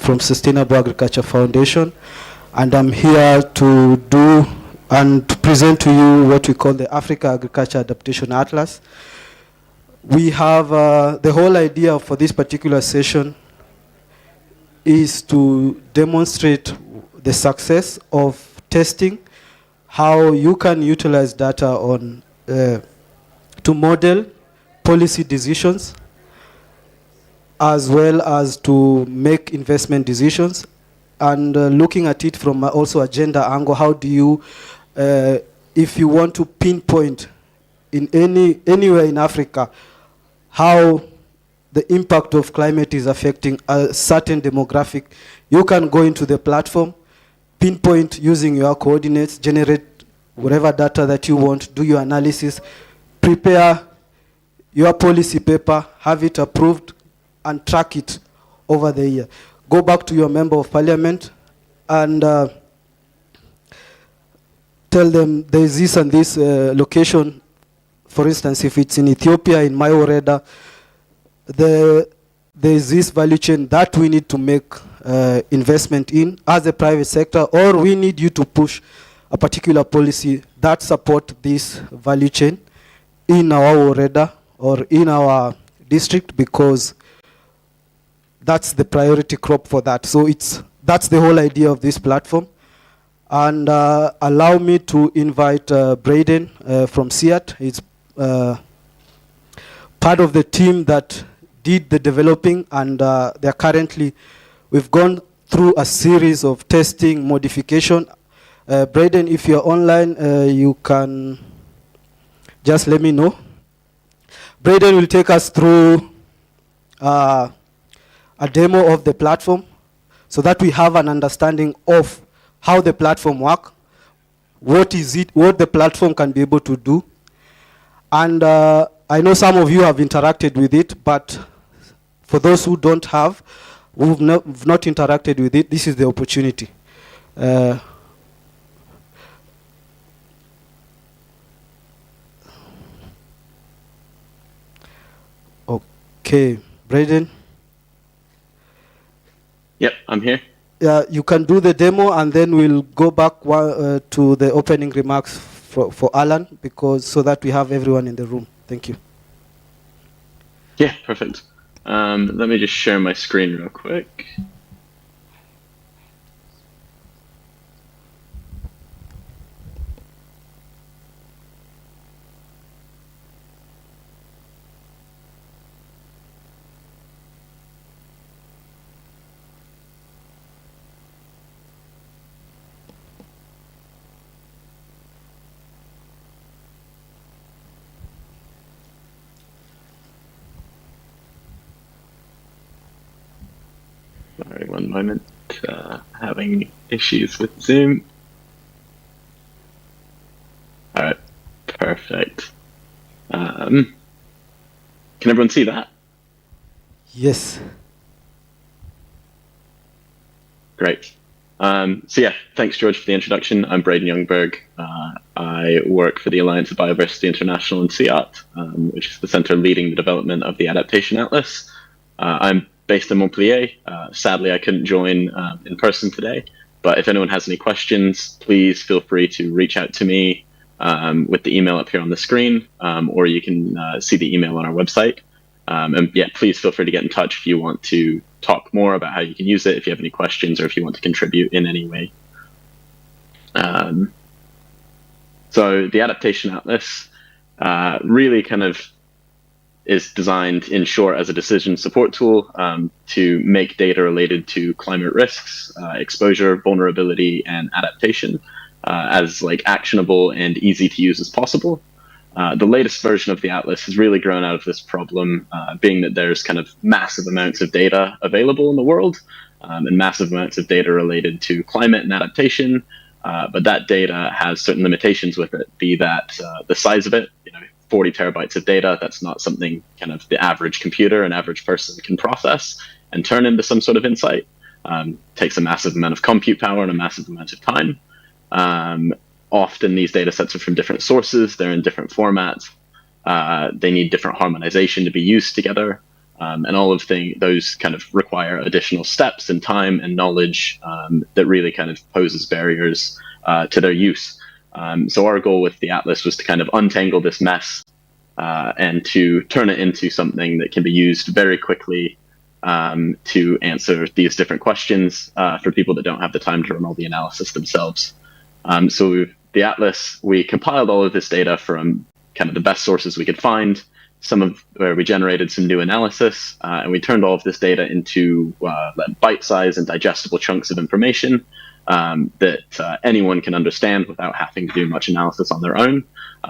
from Sustainable Agriculture Foundation, and I'm here to do and to present to you what we call the Africa Agriculture Adaptation Atlas. We have the whole idea for this particular session is to demonstrate the success of testing, how you can utilize data on to model policy decisions, as well as to make investment decisions, and looking at it from also a gender angle. How do you, if you want to pinpoint in anywhere in Africa, how the impact of climate is affecting a certain demographic, you can go into the platform, pinpoint using your coordinates, generate whatever data that you want, do your analysis, prepare your policy paper, have it approved, and track it over the year. Go back to your member of parliament and tell them there is this and this location. For instance, if it's in Ethiopia, in Mayoreda, there is this value chain that we need to make investment in as a private sector, or we need you to push a particular policy that support this value chain in our Oreda or in our district, because that's the priority crop for that. So that's the whole idea of this platform. And allow me to invite Braden from SEAT. He's part of the team that did the developing, and they're currently, we've gone through a series of testing, modification. Braden, if you're online, you can just let me know. Braden will take us through a demo of the platform so that we have an understanding of how the platform works, what is it, what the platform can be able to do. And I know some of you have interacted with it, but for those who don't have, who've not interacted with it, this is the opportunity. Okay, Braden. Yep, I'm here. Yeah, you can do the demo, and then we'll go back to the opening remarks for Alan, because so that we have everyone in the room. Thank you. Yeah, perfect. Let me just share my screen real quick. Sorry, one moment. Having issues with Zoom. All right, perfect. Can everyone see that? Yes. Great. So yeah, thanks George for the introduction. I'm Braden Youngberg. I work for the Alliance of Biodiversity International in SEAT, which is the center leading the development of the Adaptation Atlas. I'm based in Montpellier. Sadly, I couldn't join in person today, but if anyone has any questions, please feel free to reach out to me with the email up here on the screen, or you can see the email on our website. And yeah, please feel free to get in touch if you want to talk more about how you can use it, if you have any questions, or if you want to contribute in any way. So the Adaptation Atlas really kind of is designed, in short, as a decision support tool to make data related to climate risks, exposure, vulnerability, and adaptation as like actionable and easy to use as possible. The latest version of the Atlas has really grown out of this problem, being that there's kind of massive amounts of data available in the world, and massive amounts of data related to climate and adaptation, but that data has certain limitations with it, be that the size of it, 40 terabytes of data, that's not something kind of the average computer, an average person can process and turn into some sort of insight. Takes a massive amount of compute power and a massive amount of time. Often these data sets are from different sources, they're in different formats, they need different harmonization to be used together. And all of those kind of require additional steps and time and knowledge that really kind of poses barriers to their use. So our goal with the Atlas was to kind of untangle this mess and to turn it into something that can be used very quickly to answer these different questions for people that don't have the time to run all the analysis themselves. So the Atlas, we compiled all of this data from kind of the best sources we could find, some of where we generated some new analysis, and we turned all of this data into bite-sized and digestible chunks of information that anyone can understand without having to do much analysis on their own.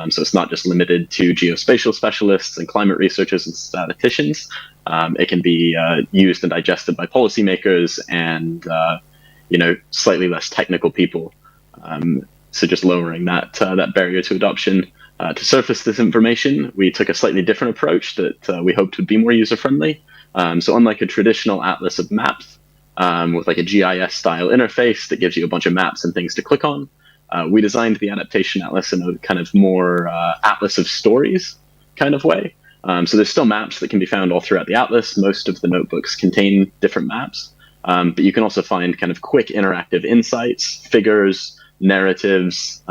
So it's not just limited to geospatial specialists and climate researchers and statisticians. It can be used and digested by policymakers and slightly less technical people. So just lowering that barrier to adoption. To surface this information, we took a slightly different approach that we hoped would be more user-friendly. So unlike a traditional atlas of maps, with like a GIS-style interface that gives you a bunch of maps and things to click on, we designed the adaptation atlas in a kind of more atlas of stories kind of way. So there's still maps that can be found all throughout the atlas. Most of the notebooks contain different maps, but you can also find kind of quick interactive insights, figures, narratives,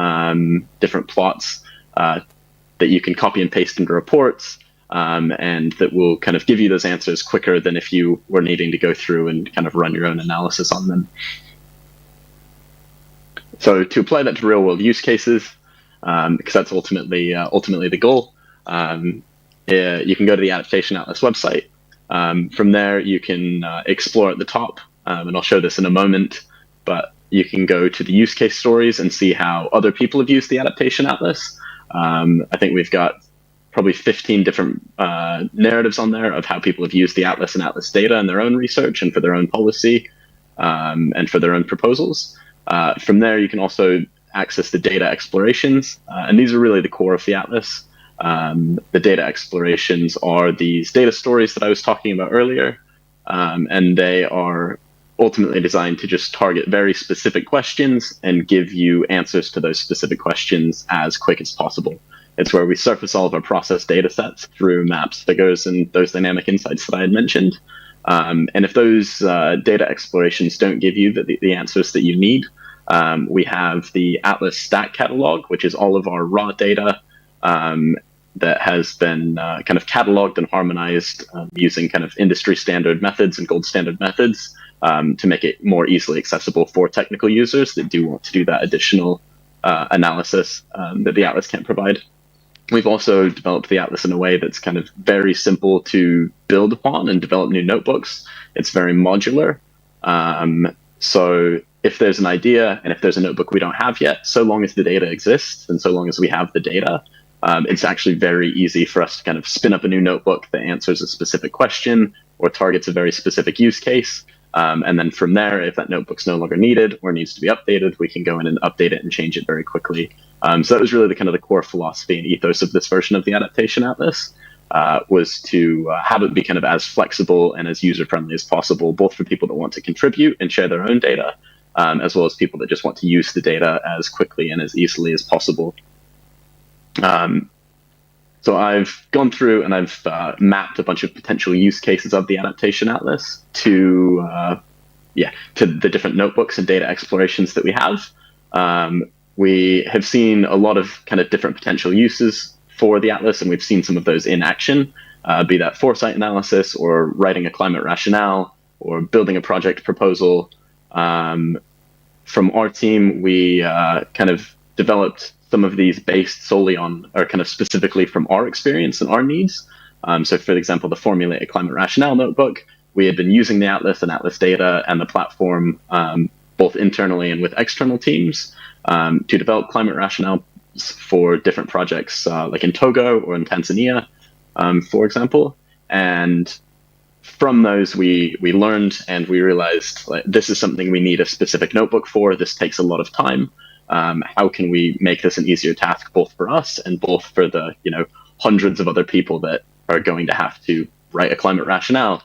different plots that you can copy and paste into reports, and that will kind of give you those answers quicker than if you were needing to go through and kind of run your own analysis on them. So to apply that to real world use cases, because that's ultimately the goal, you can go to the Adaptation Atlas website. From there, you can explore at the top, and I'll show this in a moment, but you can go to the use case stories and see how other people have used the Adaptation Atlas. I think we've got probably 15 different narratives on there of how people have used the Atlas and Atlas data in their own research and for their own policy and for their own proposals. From there, you can also access the data explorations, and these are really the core of the Atlas. The data explorations are these data stories that I was talking about earlier, and they are ultimately designed to just target very specific questions and give you answers to those specific questions as quick as possible. It's where we surface all of our process data sets through maps, figures, and those dynamic insights that I had mentioned. And if those data explorations don't give you the answers that you need, we have the Atlas Stack Catalog, which is all of our raw data that has been kind of cataloged and harmonized using kind of industry standard methods and gold standard methods to make it more easily accessible for technical users that do want to do that additional analysis that the Atlas can't provide. We've also developed the Atlas in a way that's kind of very simple to build upon and develop new notebooks. It's very modular. So if there's an idea and if there's a notebook we don't have yet, so long as the data exists and so long as we have the data, it's actually very easy for us to kind of spin up a new notebook that answers a specific question or targets a very specific use case. And then from there, if that notebook's no longer needed or needs to be updated, we can go in and update it and change it very quickly. So that was really the kind of the core philosophy and ethos of this version of the Adaptation Atlas, was to have it be kind of as flexible and as user-friendly as possible, both for people that want to contribute and share their own data, as well as people that just want to use the data as quickly and as easily as possible. So I've gone through and I've mapped a bunch of potential use cases of the Adaptation Atlas to the different notebooks and data explorations that we have. We have seen a lot of kind of different potential uses for the Atlas, and we've seen some of those in action, be that foresight analysis or writing a climate rationale or building a project proposal. From our team, we kind of developed some of these based solely on, or kind of specifically from our experience and our needs. So for example, the Formulate a Climate Rationale notebook, we had been using the Atlas and Atlas data and the platform, both internally and with external teams, to develop climate rationale for different projects, like in Togo or in Tanzania, for example. And from those, we learned and we realized, like, this is something we need a specific notebook for. This takes a lot of time. How can we make this an easier task, both for us and both for the hundreds of other people that are going to have to write a climate rationale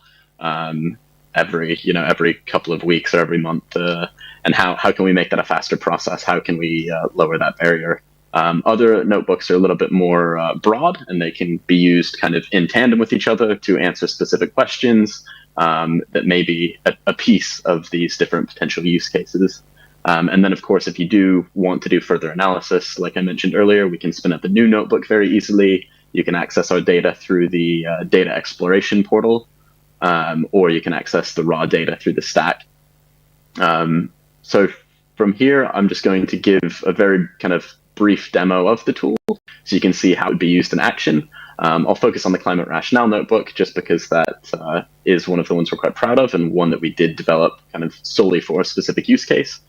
every couple of weeks or every month? And how can we make that a faster process? How can we lower that barrier? Other notebooks are a little bit more broad, and they can be used kind of in tandem with each other to answer specific questions that may be a piece of these different potential use cases. And then, of course, if you do want to do further analysis, like I mentioned earlier, we can spin up a new notebook very easily. You can access our data through the data exploration portal, or you can access the raw data through the stack. So from here, I'm just going to give a very kind of brief demo of the tool so you can see how it would be used in action. I'll focus on the climate rationale notebook just because that is one of the ones we're quite proud of, and one that we did develop kind of solely for a specific use case,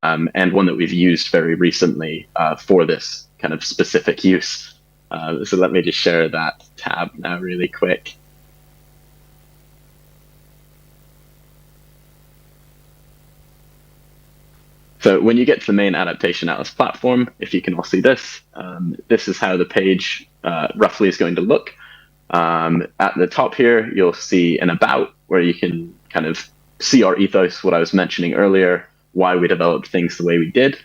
and one that we've used very recently for this kind of specific use. So let me just share that tab now really quick. So when you get to the main Adaptation Atlas platform, if you can all see this, this is how the page roughly is going to look. At the top here, you'll see an about, where you can kind of see our ethos, what I was mentioning earlier, why we developed things the way we did.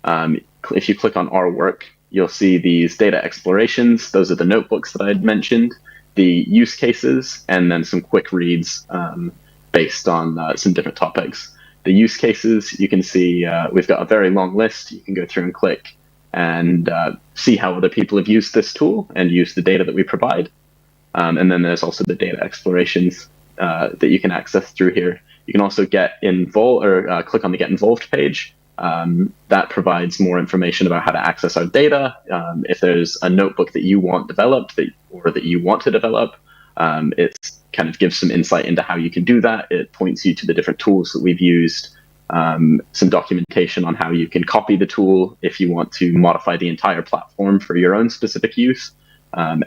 If you click on our work, you'll see these data explorations. Those are the notebooks that I had mentioned, the use cases, and then some quick reads based on some different topics. The use cases, you can see we've got a very long list. You can go through and click and see how other people have used this tool and use the data that we provide. And then there's also the data explorations that you can access through here. You can also get involved, or click on the Get Involved page. That provides more information about how to access our data. If there's a notebook that you want developed or that you want to develop, it kind of gives some insight into how you can do that. It points you to the different tools that we've used, some documentation on how you can copy the tool if you want to modify the entire platform for your own specific use.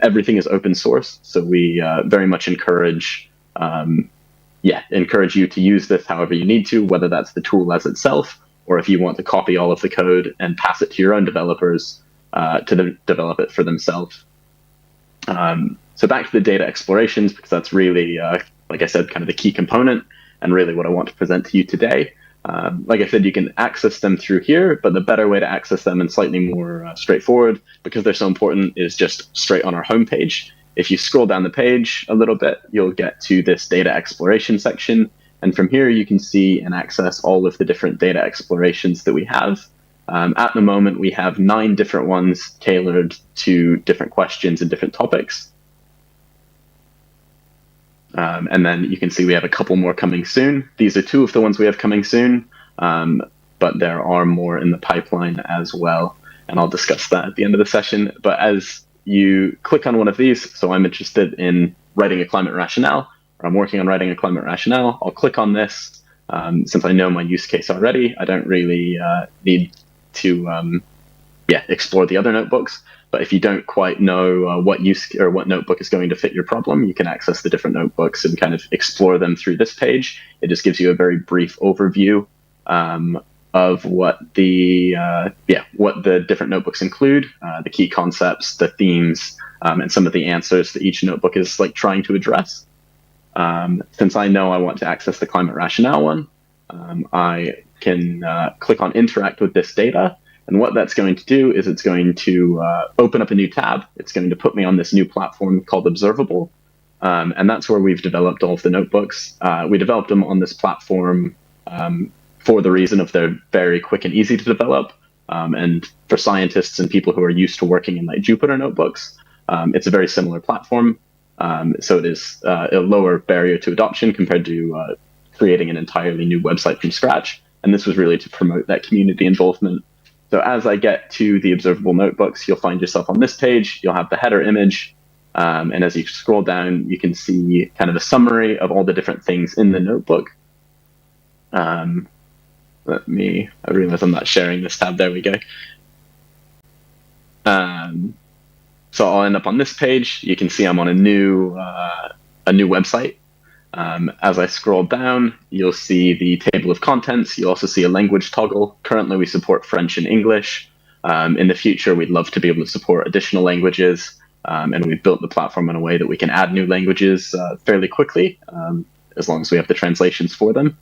Everything is open source, so we very much encourage you to use this however you need to, whether that's the tool as itself, or if you want to copy all of the code and pass it to your own developers to develop it for themselves. So back to the data explorations, because that's really, like I said, kind of the key component and really what I want to present to you today. Like I said, you can access them through here, but the better way to access them and slightly more straightforward, because they're so important, is just straight on our homepage. If you scroll down the page a little bit, you'll get to this data exploration section. And from here, you can see and access all of the different data explorations that we have. At the moment, we have 9 different ones tailored to different questions and different topics. And then you can see we have a couple more coming soon. These are 2 of the ones we have coming soon, but there are more in the pipeline as well. And I'll discuss that at the end of the session. But as you click on one of these, so I'm interested in writing a climate rationale, or I'm working on writing a climate rationale, I'll click on this. Since I know my use case already, I don't really need to explore the other notebooks. But if you don't quite know what notebook is going to fit your problem, you can access the different notebooks and kind of explore them through this page. It just gives you a very brief overview of what the different notebooks include, the key concepts, the themes, and some of the answers that each notebook is like trying to address. Since I know I want to access the climate rationale one, I can click on Interact with this data. And what that's going to do is it's going to open up a new tab. It's going to put me on this new platform called Observable. And that's where we've developed all of the notebooks. We developed them on this platform for the reason of they're very quick and easy to develop. And for scientists and people who are used to working in like Jupyter notebooks, it's a very similar platform. So it is a lower barrier to adoption compared to creating an entirely new website from scratch. And this was really to promote that community involvement. So as I get to the observable notebooks, you'll find yourself on this page. You'll have the header image. And as you scroll down, you can see kind of a summary of all the different things in the notebook. I realize I'm not sharing this tab. There we go. So I'll end up on this page. You can see I'm on a new website. As I scroll down, you'll see the table of contents. You'll also see a language toggle. Currently, we support French and English. In the future, we'd love to be able to support additional languages. And we've built the platform in a way that we can add new languages fairly quickly, as long as we have the translations for them.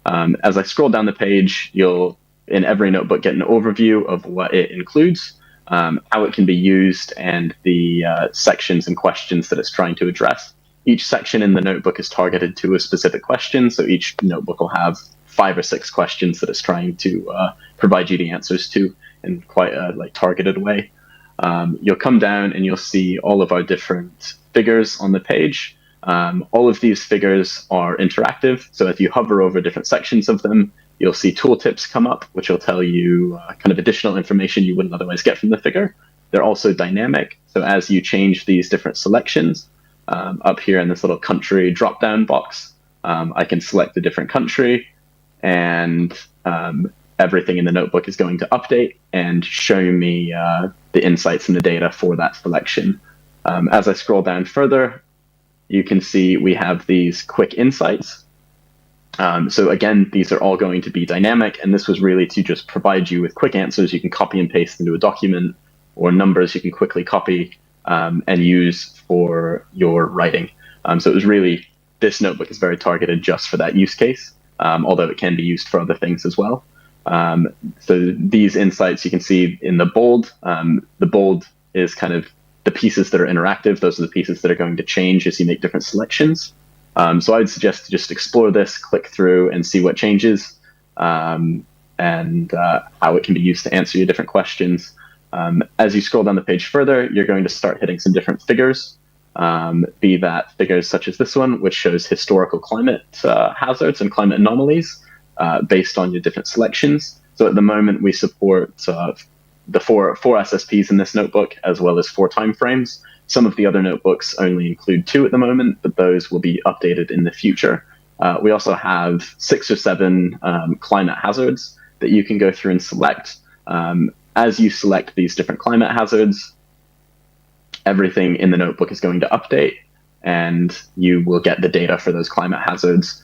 As I scroll down the page, you'll, in every notebook, get an overview of what it includes. how it can be used, and the sections and questions that it's trying to address. Each section in the notebook is targeted to a specific question, so each notebook will have 5 or 6 questions that it's trying to provide you the answers to in quite a targeted way. You'll come down and you'll see all of our different figures on the page. All of these figures are interactive, so if you hover over different sections of them, you'll see tooltips come up, which will tell you kind of additional information you wouldn't otherwise get from the figure. They're also dynamic, so as you change these different selections, up here in this little country drop-down box, I can select a different country, and everything in the notebook is going to update and show me the insights and the data for that selection. As I scroll down further, you can see we have these quick insights. So again, these are all going to be dynamic, and this was really to just provide you with quick answers you can copy and paste into a document, or numbers you can quickly copy and use for your writing. So it was really, this notebook is very targeted just for that use case, although it can be used for other things as well. So these insights you can see in the bold. The bold is kind of the pieces that are interactive. Those are the pieces that are going to change as you make different selections. So I would suggest to just explore this, click through and see what changes, and how it can be used to answer your different questions. As you scroll down the page further, you're going to start hitting some different figures, be that figures such as this one, which shows historical climate hazards and climate anomalies based on your different selections. So at the moment, we support the four SSPs in this notebook, as well as 4 timeframes. Some of the other notebooks only include 2 at the moment, but those will be updated in the future. We also have 6 or 7 climate hazards that you can go through and select. As you select these different climate hazards, everything in the notebook is going to update, and you will get the data for those climate hazards,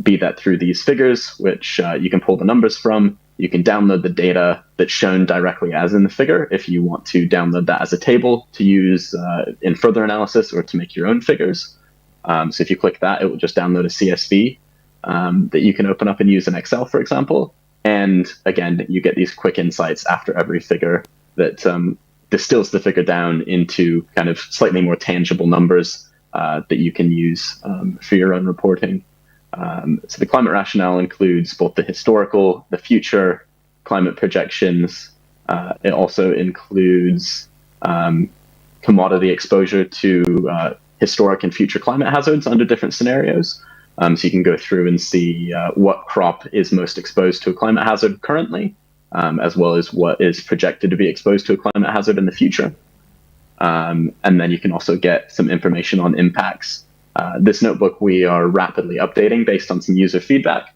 be that through these figures, which you can pull the numbers from. You can download the data that's shown directly as in the figure if you want to download that as a table to use in further analysis or to make your own figures. So if you click that, it will just download a CSV that you can open up and use in Excel, for example. And again, you get these quick insights after every figure that distills the figure down into kind of slightly more tangible numbers that you can use for your own reporting. So the climate rationale includes both the historical, the future climate projections. It also includes commodity exposure to historic and future climate hazards under different scenarios. So you can go through and see what crop is most exposed to a climate hazard currently, as well as what is projected to be exposed to a climate hazard in the future. And then you can also get some information on impacts. This notebook we are rapidly updating based on some user feedback.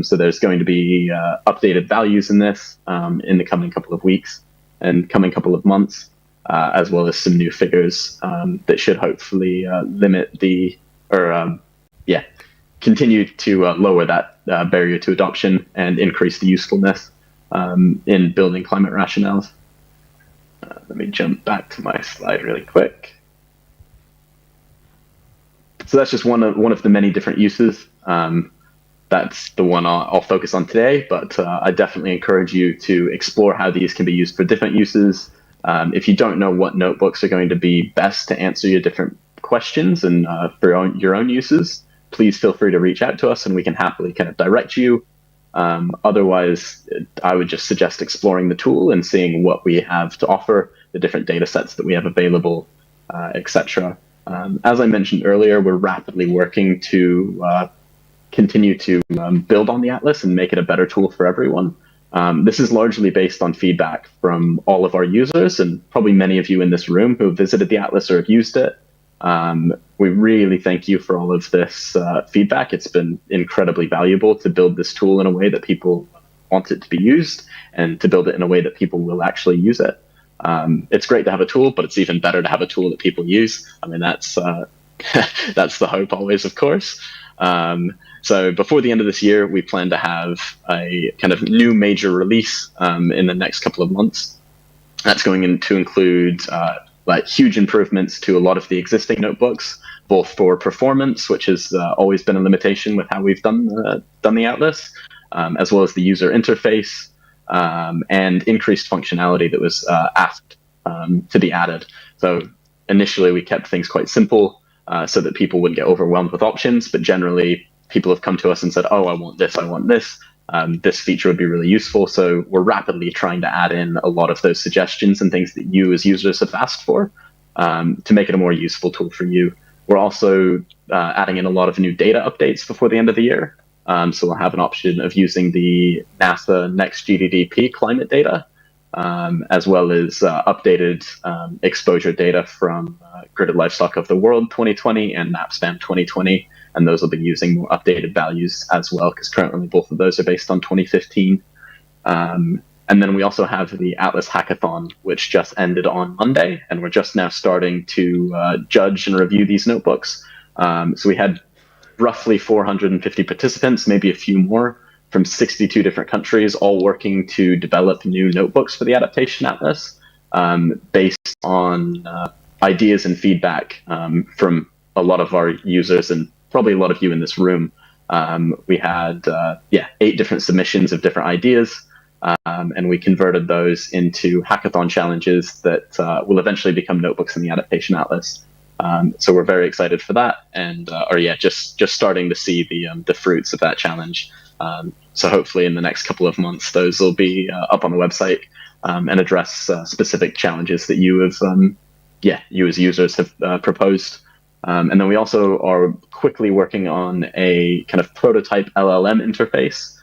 So there's going to be updated values in this in the coming couple of weeks and coming couple of months, as well as some new figures that should hopefully limit the, or continue to lower that barrier to adoption and increase the usefulness in building climate rationales. Let me jump back to my slide really quick. So that's just one of the many different uses. That's the one I'll focus on today, but I definitely encourage you to explore how these can be used for different uses. If you don't know what notebooks are going to be best to answer your different questions and for your own uses, please feel free to reach out to us and we can happily kind of direct you. Otherwise, I would just suggest exploring the tool and seeing what we have to offer, the different data sets that we have available, etc. As I mentioned earlier, we're rapidly working to continue to build on the Atlas and make it a better tool for everyone. This is largely based on feedback from all of our users and probably many of you in this room who have visited the Atlas or have used it. We really thank you for all of this feedback. It's been incredibly valuable to build this tool in a way that people want it to be used and to build it in a way that people will actually use it. It's great to have a tool, but it's even better to have a tool that people use. I mean, that's that's the hope always, of course. So before the end of this year, we plan to have a kind of new major release in the next couple of months. That's going to include like huge improvements to a lot of the existing notebooks, both for performance, which has always been a limitation with how we've done the Atlas, as well as the user interface. and increased functionality that was asked to be added. So initially we kept things quite simple so that people wouldn't get overwhelmed with options, but generally people have come to us and said, oh, I want this, I want this. This feature would be really useful. So we're rapidly trying to add in a lot of those suggestions and things that you as users have asked for to make it a more useful tool for you. We're also adding in a lot of new data updates before the end of the year. So we'll have an option of using the NASA Next GDDP climate data, as well as updated exposure data from Gridded Livestock of the World 2020 and NAPSPAM 2020. And those will be using more updated values as well, because currently both of those are based on 2015. And then we also have the Atlas Hackathon, which just ended on Monday, and we're just now starting to judge and review these notebooks. So we had roughly 450 participants, maybe a few more, from 62 different countries, all working to develop new notebooks for the Adaptation Atlas, based on ideas and feedback from a lot of our users and probably a lot of you in this room. We had 8 different submissions of different ideas, and we converted those into hackathon challenges that will eventually become notebooks in the Adaptation Atlas. So we're very excited for that, and just starting to see the fruits of that challenge. So hopefully in the next couple of months, those will be up on the website and address specific challenges that you have, you as users have proposed. And then we also are quickly working on a kind of prototype LLM interface.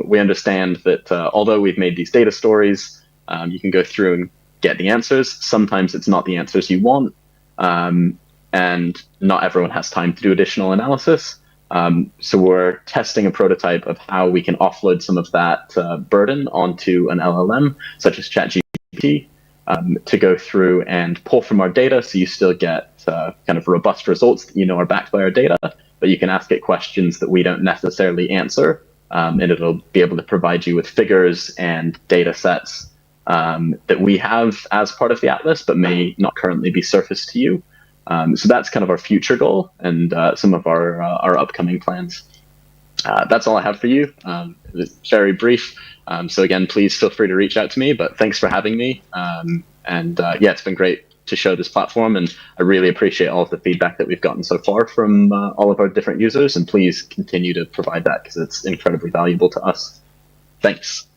We understand that although we've made these data stories, you can go through and get the answers. Sometimes it's not the answers you want, and not everyone has time to do additional analysis. So we're testing a prototype of how we can offload some of that burden onto an LLM, such as ChatGPT, to go through and pull from our data, so you still get kind of robust results that are backed by our data, but you can ask it questions that we don't necessarily answer, and it'll be able to provide you with figures and data sets that we have as part of the Atlas, but may not currently be surfaced to you. So that's kind of our future goal and some of our upcoming plans. That's all I have for you. It's very brief. So again, please feel free to reach out to me, but thanks for having me. It's been great to show this platform, and I really appreciate all of the feedback that we've gotten so far from all of our different users, and please continue to provide that because it's incredibly valuable to us. Thanks.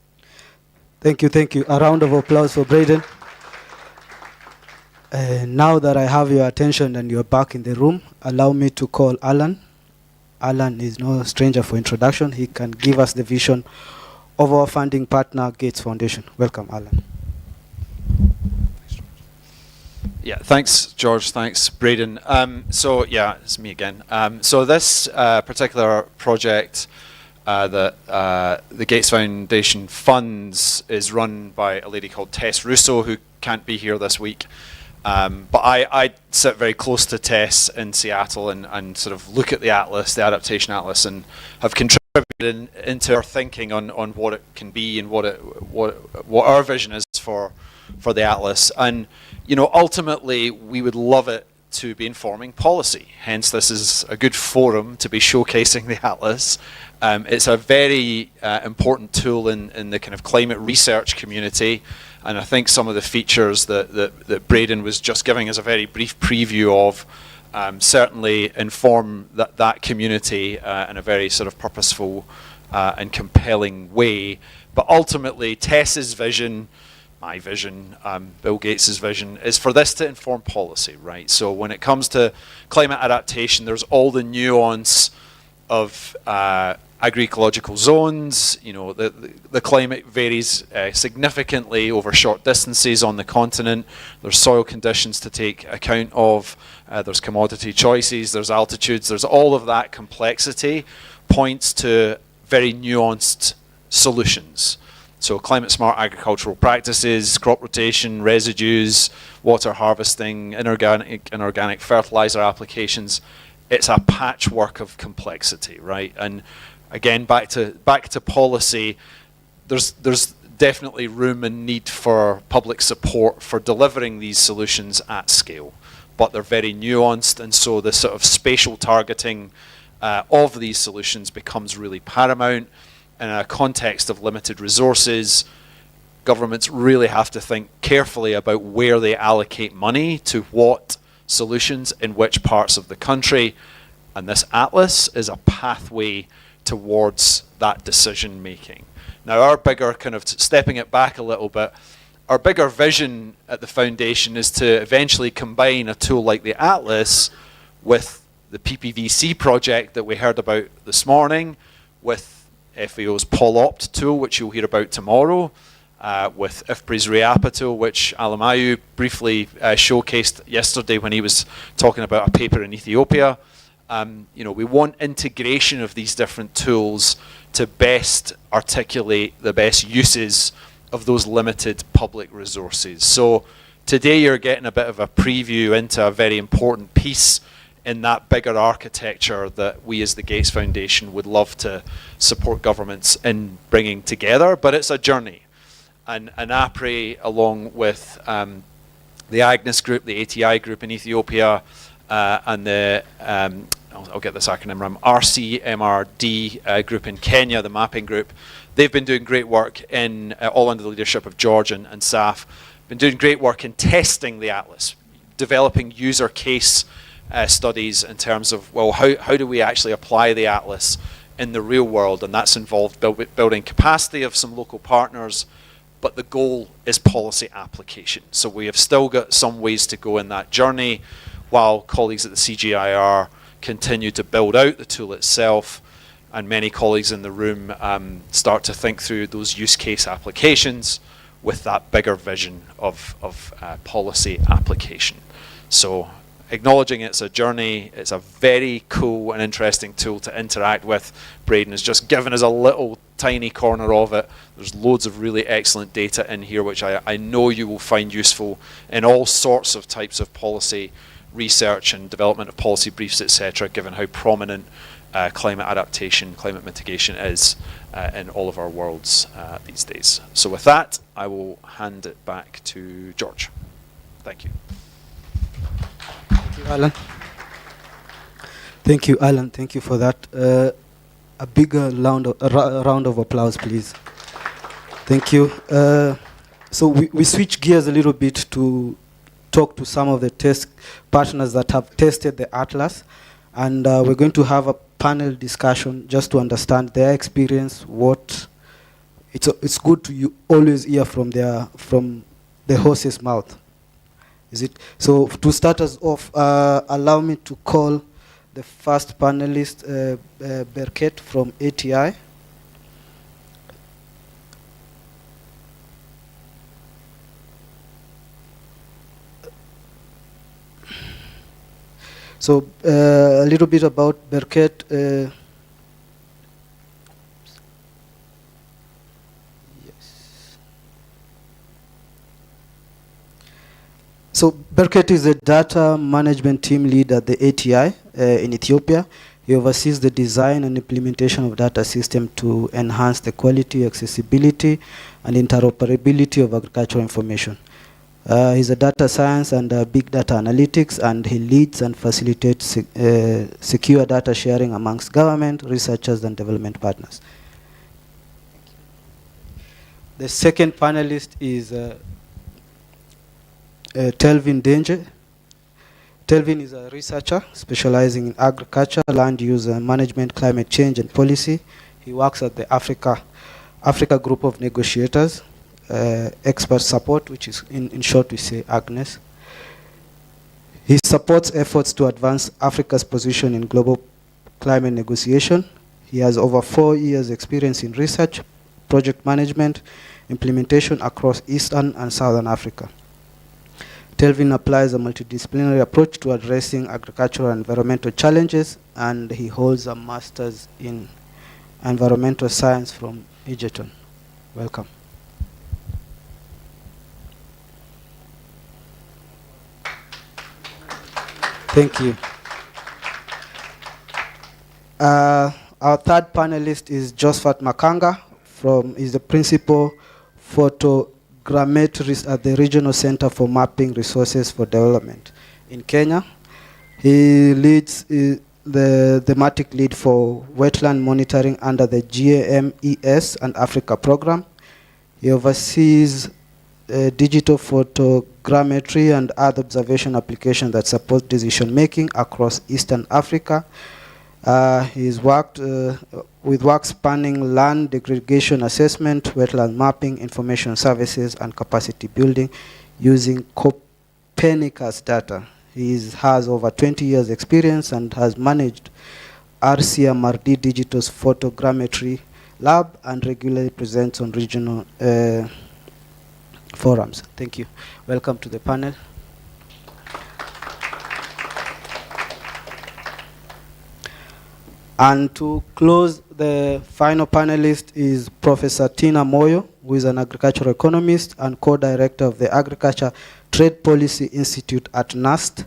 Thank you. A round of applause for Braden. Now that I have your attention and you're back in the room, allow me to call Alan. Alan is no stranger for introduction. He can give us the vision of our funding partner, Gates Foundation. Welcome, Alan. Yeah, thanks, George. Thanks, Braden. It's me again. So this particular project that the Gates Foundation funds is run by a lady called Tess Russo, who can't be here this week. But I sit very close to Tess in Seattle and sort of look at the Atlas, the Adaptation Atlas, and have contributed into our thinking on what it can be and what our vision is for the Atlas. And ultimately we would love it to be informing policy. Hence, this is a good forum to be showcasing the Atlas. It's a very important tool in the kind of climate research community. And I think some of the features that Braden was just giving us a very brief preview of certainly inform that community in a very sort of purposeful and compelling way. But ultimately, Tess's vision, my vision, Bill Gates's vision, is for this to inform policy, right? So when it comes to climate adaptation, there's all the nuance of agroecological zones. The climate varies significantly over short distances on the continent. There's soil conditions to take account of. There's commodity choices. There's altitudes. There's all of that complexity points to very nuanced solutions. So climate smart agricultural practices, crop rotation, residues, water harvesting, inorganic and organic fertilizer applications. It's a patchwork of complexity, right? And again, back to policy, there's definitely room and need for public support for delivering these solutions at scale, but they're very nuanced, and so the sort of spatial targeting of these solutions becomes really paramount. in a context of limited resources, governments really have to think carefully about where they allocate money to what solutions in which parts of the country. And this atlas is a pathway towards that decision making. Now, our bigger, kind of stepping it back a little bit, our bigger vision at the foundation is to eventually combine a tool like the atlas with the PPVC project that we heard about this morning, with FAO's PolOpt tool, which you'll hear about tomorrow, with IFPRI's RIAPA tool, which Alamayu briefly showcased yesterday when he was talking about a paper in Ethiopia. You know, we want integration of these different tools to best articulate the best uses of those limited public resources. So today you're getting a bit of a preview into a very important piece in that bigger architecture that we as the Gates Foundation would love to support governments in bringing together, but it's a journey. And ANAPRI, along with the Agnes group, the ATI group in Ethiopia, and the, I'll get this acronym wrong, RCMRD group in Kenya, the mapping group, they've been doing great work in, all under the leadership of George and SAF, been doing great work in testing the atlas, developing user case studies in terms of, well, how do we actually apply the atlas in the real world? And that's involved building capacity of some local partners, but the goal is policy application. So we have still got some ways to go in that journey, while colleagues at the CGIAR continue to build out the tool itself, and many colleagues in the room start to think through those use case applications with that bigger vision of policy application. So acknowledging it's a journey, it's a very cool and interesting tool to interact with. Braden has just given us a little tiny corner of it. There's loads of really excellent data in here, which I know you will find useful in all sorts of types of policy research and development of policy briefs, etc., given how prominent climate adaptation, climate mitigation is in all of our worlds these days. So with that, I will hand it back to George. Thank you. Thank you, Alan. Thank you, Alan. Thank you for that. A bigger round of applause, please. Thank you. So we switch gears a little bit to talk to some of the test partners that have tested the atlas, and we're going to have a panel discussion just to understand their experience. What it's good to always hear from the horse's mouth. Is it so? To start us off, allow me to call the first panelist, Berket from ATI. So a little bit about Berket. So Berket is a data management team lead at the ATI in Ethiopia. He oversees the design and implementation of data system to enhance the quality, accessibility, and interoperability of agricultural information. He's a data science and big data analytics, and he leads and facilitates secure data sharing amongst government, researchers, and development partners. The second panelist is Telvin Danger. Telvin is a researcher specializing in agriculture, land use management, climate change, and policy. He works at the Africa Group of Negotiators, expert support, which is in short we say Agnes. He supports efforts to advance Africa's position in global climate negotiation. He has over 4 years experience in research, project management, implementation across Eastern and Southern Africa. Telvin applies a multidisciplinary approach to addressing agricultural and environmental challenges, and he holds a master's in environmental science from Egerton. Welcome. Thank you. Our third panelist is Josephat Makanga. He's the principal photogrammetrist at the Regional Center for Mapping Resources for Development in Kenya. He leads the thematic lead for wetland monitoring under the GAMES and Africa program. He oversees digital photogrammetry and other observation applications that support decision making across Eastern Africa. He's worked with work spanning land degradation assessment, wetland mapping, information services, and capacity building using Copernicus data. He has over 20 years experience and has managed RCMRD Digital's photogrammetry lab and regularly presents on regional forums. Thank you. Welcome to the panel. And to close, the final panelist is Professor Tina Moyo, who is an agricultural economist and co-director of the Agriculture Trade Policy Institute at NAST.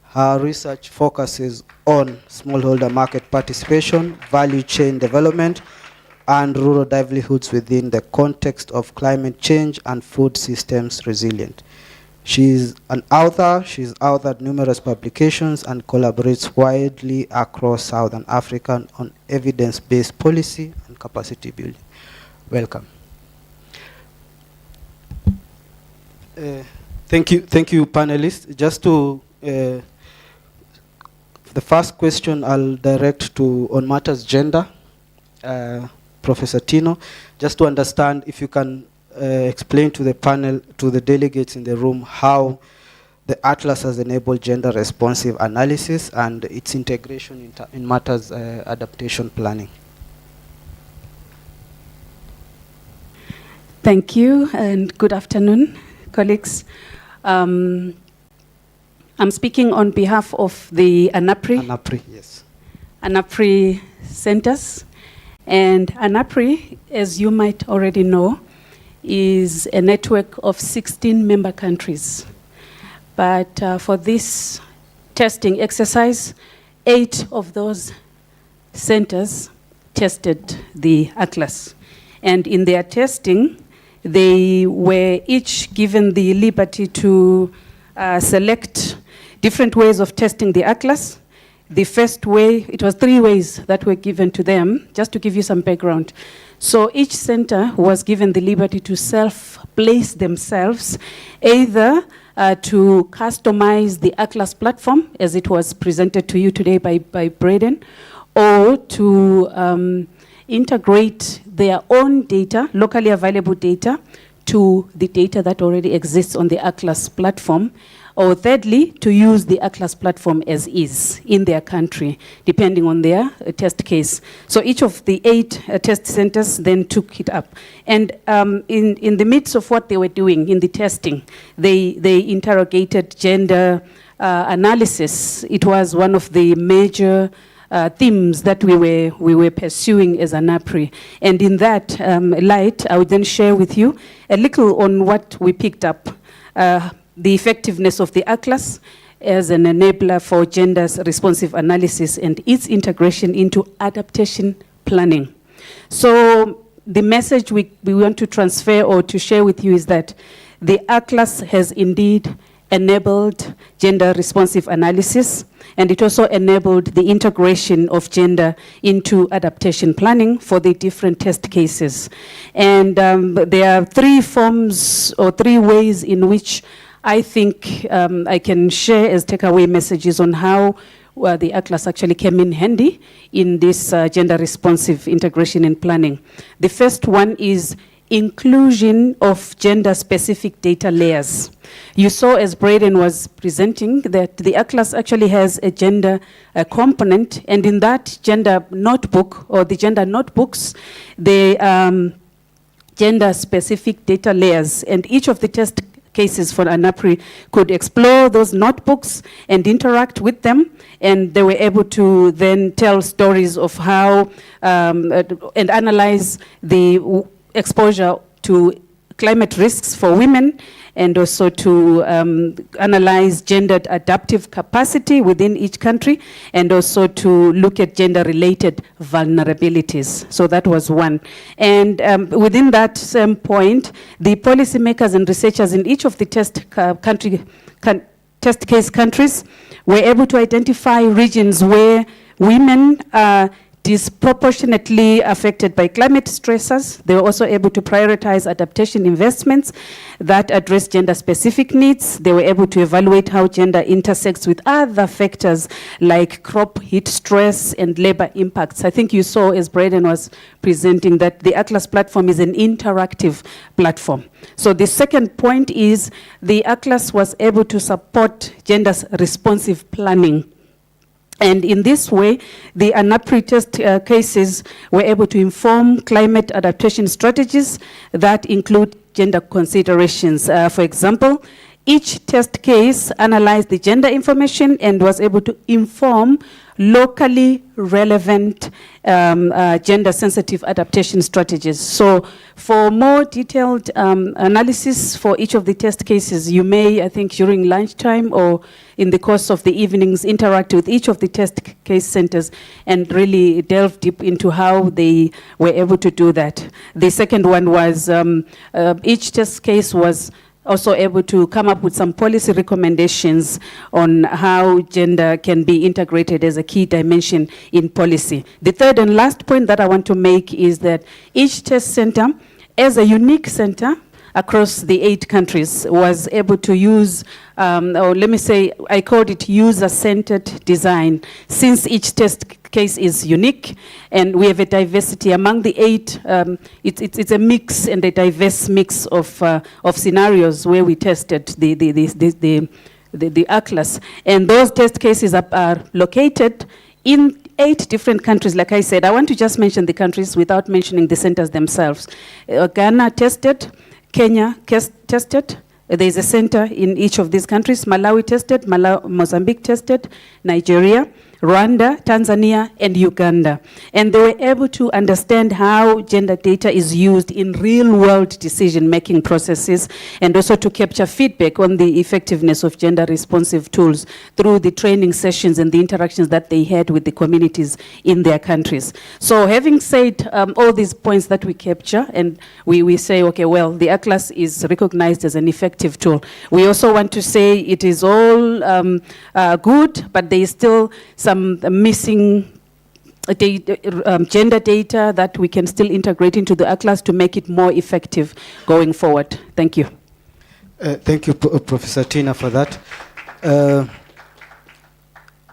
Her research focuses on smallholder market participation, value chain development, and rural livelihoods within the context of climate change and food systems resilience. She's an author. She's authored numerous publications and collaborates widely across Southern Africa on evidence-based policy and capacity building. Welcome. Thank you, panelists. Just to the first question I'll direct to on matters gender, Professor Tino, just to understand if you can explain to the panel, to the delegates in the room, how the Atlas has enabled gender responsive analysis and its integration in matters adaptation planning. Thank you and good afternoon, colleagues. I'm speaking on behalf of the ANAPRI. ANAPRI, yes. ANAPRI centers. And ANAPRI, as you might already know, is a network of 16 member countries. But for this testing exercise, 8 of those centers tested the Atlas. And in their testing, they were each given the liberty to select different ways of testing the Atlas. The first way, it was 3 ways that were given to them, just to give you some background. So each center was given the liberty to self-place themselves, either to customize the Atlas platform, as it was presented to you today by Braden, or to integrate their own data, locally available data, to the data that already exists on the Atlas platform, or thirdly, to use the Atlas platform as is in their country, depending on their test case. So each of the 8 test centers then took it up. And in the midst of what they were doing in the testing, they interrogated gender analysis. It was one of the major themes that we were pursuing as ANAPRI. And in that light, I would then share with you a little on what we picked up. The effectiveness of the Atlas as an enabler for gender responsive analysis and its integration into adaptation planning. So the message we want to transfer or to share with you is that the Atlas has indeed enabled gender responsive analysis, and it also enabled the integration of gender into adaptation planning for the different test cases. And there are 3 forms or 3 ways in which I think I can share as takeaway messages on how the Atlas actually came in handy in this gender responsive integration and planning. The first one is inclusion of gender specific data layers. You saw as Braden was presenting that the Atlas actually has a gender component, and in that gender notebook or the gender notebooks, the gender specific data layers, and each of the test cases for ANAPRI could explore those notebooks and interact with them, and they were able to then tell stories of how and analyze the exposure to climate risks for women, and also to analyze gendered adaptive capacity within each country, and also to look at gender-related vulnerabilities. So that was one. And within that same point, the policymakers and researchers in each of the test test case countries were able to identify regions where women are disproportionately affected by climate stressors. They were also able to prioritize adaptation investments that address gender-specific needs. They were able to evaluate how gender intersects with other factors like crop heat stress and labor impacts. I think you saw as Braden was presenting that the Atlas platform is an interactive platform. So the second point is the Atlas was able to support gender-responsive planning. And in this way, the ANAPRI test cases were able to inform climate adaptation strategies that include gender considerations. For example, each test case analyzed the gender information and was able to inform locally relevant gender-sensitive adaptation strategies. So for more detailed analysis for each of the test cases, you may, I think, during lunchtime or in the course of the evenings, interact with each of the test case centers and really delve deep into how they were able to do that. The second one was each test case was also able to come up with some policy recommendations on how gender can be integrated as a key dimension in policy. The third and last point that I want to make is that each test center, as a unique center across the 8 countries, was able to use, or let me say, I called it user-centered design, since each test case is unique and we have a diversity among the 8. It's a mix and a diverse mix of scenarios where we tested the Atlas, and those test cases are located in 8 different countries. Like I said, I want to just mention the countries without mentioning the centers themselves. Ghana tested, Kenya tested. There's a center in each of these countries. Malawi tested, Mozambique tested, Nigeria, Rwanda, Tanzania, and Uganda. And they were able to understand how gender data is used in real-world decision-making processes, and also to capture feedback on the effectiveness of gender-responsive tools through the training sessions and the interactions that they had with the communities in their countries. So having said all these points that we capture, and we say, okay, well, the Atlas is recognized as an effective tool. We also want to say it is all good, but there is still some missing gender data that we can still integrate into the Atlas to make it more effective going forward. Thank you. Thank you, Professor Tina, for that.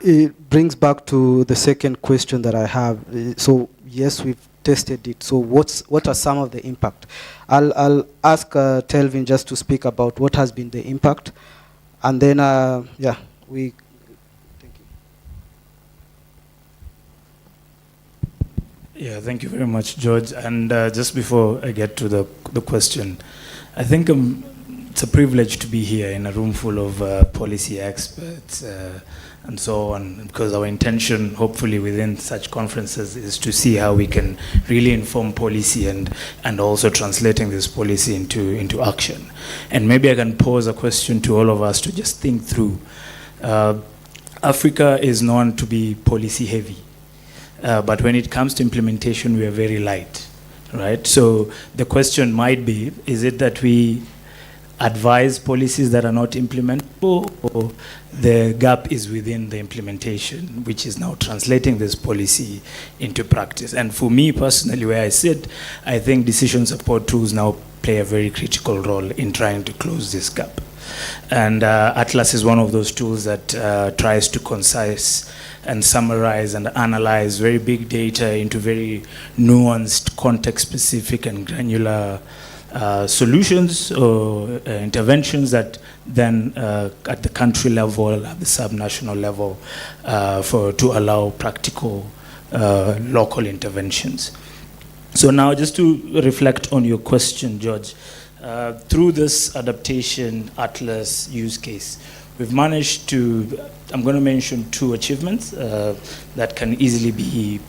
It brings back to the second question that I have. So yes, we've tested it. So what are some of the impact? I'll ask Telvin just to speak about what has been the impact, and then we. Yeah, thank you very much, George. And just before I get to the question, I think it's a privilege to be here in a room full of policy experts and so on, because our intention, hopefully within such conferences, is to see how we can really inform policy and also translating this policy into action. And maybe I can pose a question to all of us to just think through. Africa is known to be policy heavy. But when it comes to implementation, we are very light, right? So the question might be, is it that we advise policies that are not implementable, or the gap is within the implementation, which is now translating this policy into practice? And for me personally, where I sit, I think decision support tools now play a very critical role in trying to close this gap. And Atlas is one of those tools that tries to concise and summarize and analyze very big data into very nuanced, context-specific and granular solutions or interventions that then at the country level, at the subnational level, to allow practical local interventions. So now just to reflect on your question, George, through this adaptation Atlas use case, we've managed to, I'm going to mention 2 achievements that can easily be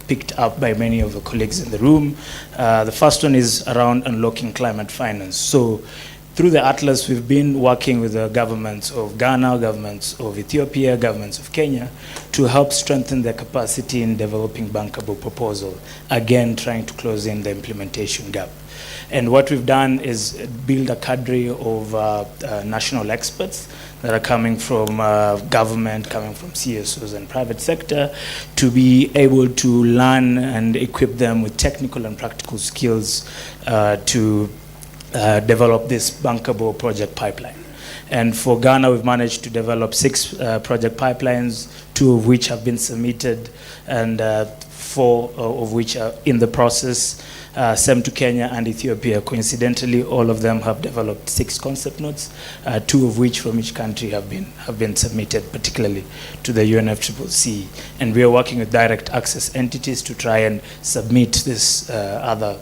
picked up by many of the colleagues in the room. The first one is around unlocking climate finance. So through the Atlas, we've been working with the governments of Ghana, governments of Ethiopia, governments of Kenya, to help strengthen their capacity in developing bankable proposal, again, trying to close in the implementation gap. And what we've done is build a cadre of national experts that are coming from government, coming from CSOs and private sector, to be able to learn and equip them with technical and practical skills to develop this bankable project pipeline. And for Ghana, we've managed to develop 6 project pipelines, 2 of which have been submitted, and 4 of which are in the process. Same to Kenya and Ethiopia. Coincidentally, all of them have developed 6 concept notes, 2 of which from each country have been submitted, particularly to the UNFCCC. And we are working with direct access entities to try and submit this other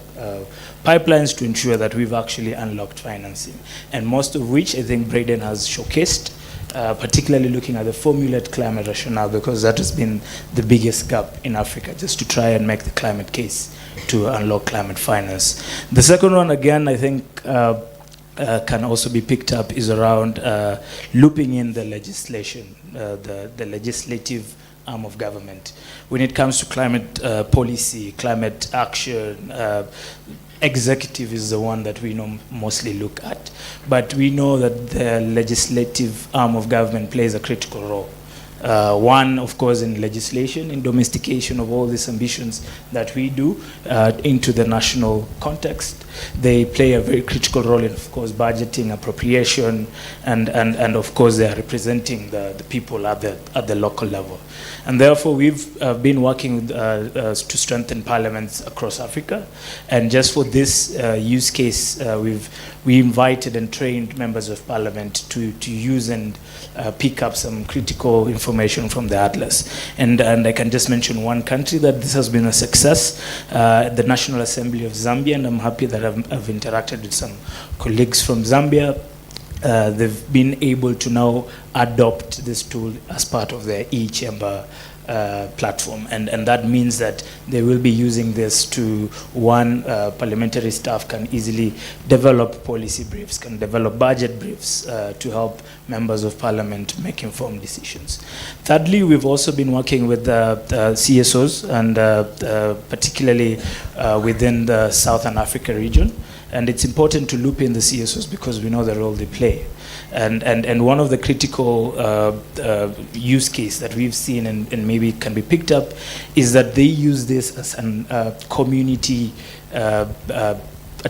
pipelines to ensure that we've actually unlocked financing. And most of which I think Braden has showcased, particularly looking at the formulate climate rationale, because that has been the biggest gap in Africa, just to try and make the climate case to unlock climate finance. The second one, again, I think can also be picked up is around looping in the legislation, the legislative arm of government. When it comes to climate policy, climate action, executive is the one that we mostly look at. But we know that the legislative arm of government plays a critical role. One, of course, in legislation, in domestication of all these ambitions that we do into the national context. They play a very critical role in, of course, budgeting, appropriation, and of course, they are representing the people at the local level. And therefore, we've been working to strengthen parliaments across Africa. And just for this use case, we invited and trained members of parliament to use and pick up some critical information from the Atlas. And I can just mention one country that this has been a success, the National Assembly of Zambia, and I'm happy that I've interacted with some colleagues from Zambia. They've been able to now adopt this tool as part of their e-chamber platform, and that means that they will be using this to, one, parliamentary staff can easily develop policy briefs, can develop budget briefs to help members of parliament make informed decisions. Thirdly, we've also been working with the CSOs, and particularly within the Southern Africa region. And it's important to loop in the CSOs because we know the role they play. And one of the critical use case that we've seen and maybe can be picked up is that they use this as a community, a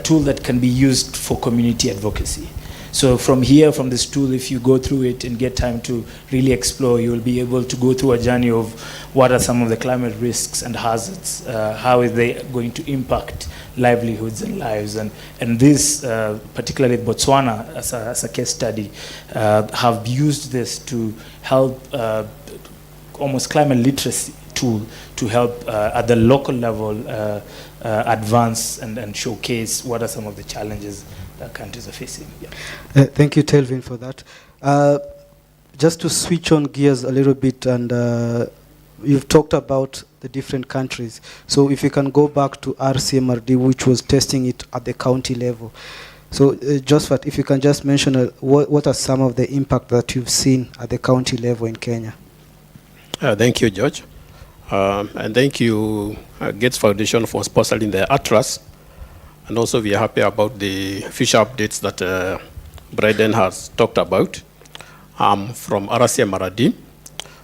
tool that can be used for community advocacy. So from this tool, if you go through it and get time to really explore, you will be able to go through a journey of what are some of the climate risks and hazards, how are they going to impact livelihoods and lives. And this, particularly Botswana, as a case study, have used this to help almost climate literacy tool to help at the local level advance and showcase what are some of the challenges that countries are facing. Yeah. Thank you, Telvin, for that. Just to switch on gears a little bit, and you've talked about the different countries. So if you can go back to RCMRD, which was testing it at the county level. So Josephat, if you can just mention what are some of the impact that you've seen at the county level in Kenya? Thank you, George. And thank you, Gates Foundation, for sponsoring the Atlas. And also we are happy about the future updates that Braden has talked about from RCMRD.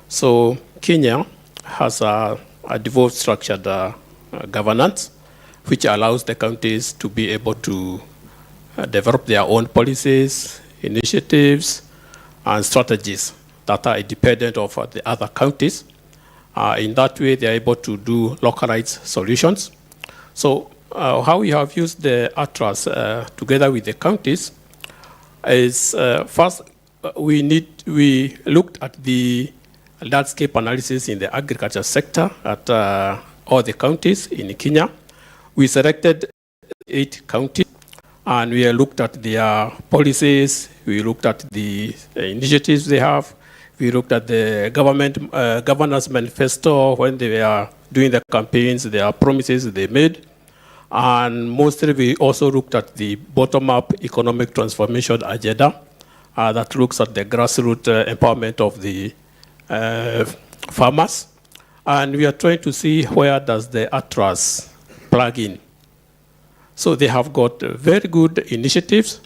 So Kenya has a devolved structured governance, which allows the counties to be able to develop their own policies, initiatives, and strategies that are independent of the other counties. In that way, they are able to do localized solutions. So how we have used the Atlas together with the counties is first we looked at the landscape analysis in the agriculture sector at all the counties in Kenya. We selected 8 counties and we looked at their policies, we looked at the initiatives they have, we looked at the governance manifesto when they were doing the campaigns, their promises they made. And mostly we also looked at the bottom-up economic transformation agenda that looks at the grassroots empowerment of the farmers. And we are trying to see where does the ATRAS plug in. So they have got very good initiatives,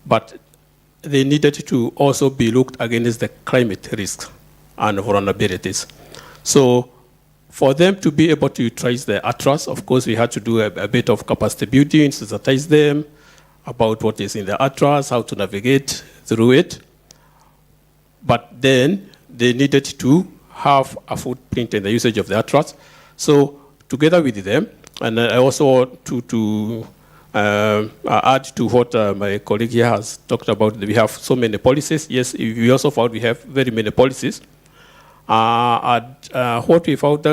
but they needed to also be looked against the climate risks and vulnerabilities. So for them to be able to utilize the ATRAS, of course, we had to do a bit of capacity building, sensitize them about what is in the ATRAS, how to navigate through it. But then they needed to have a footprint in the usage of the ATRAS. So together with them, and I also want to add to what my colleague here has talked about, we have so many policies. Yes, we also found we have very many policies. What we found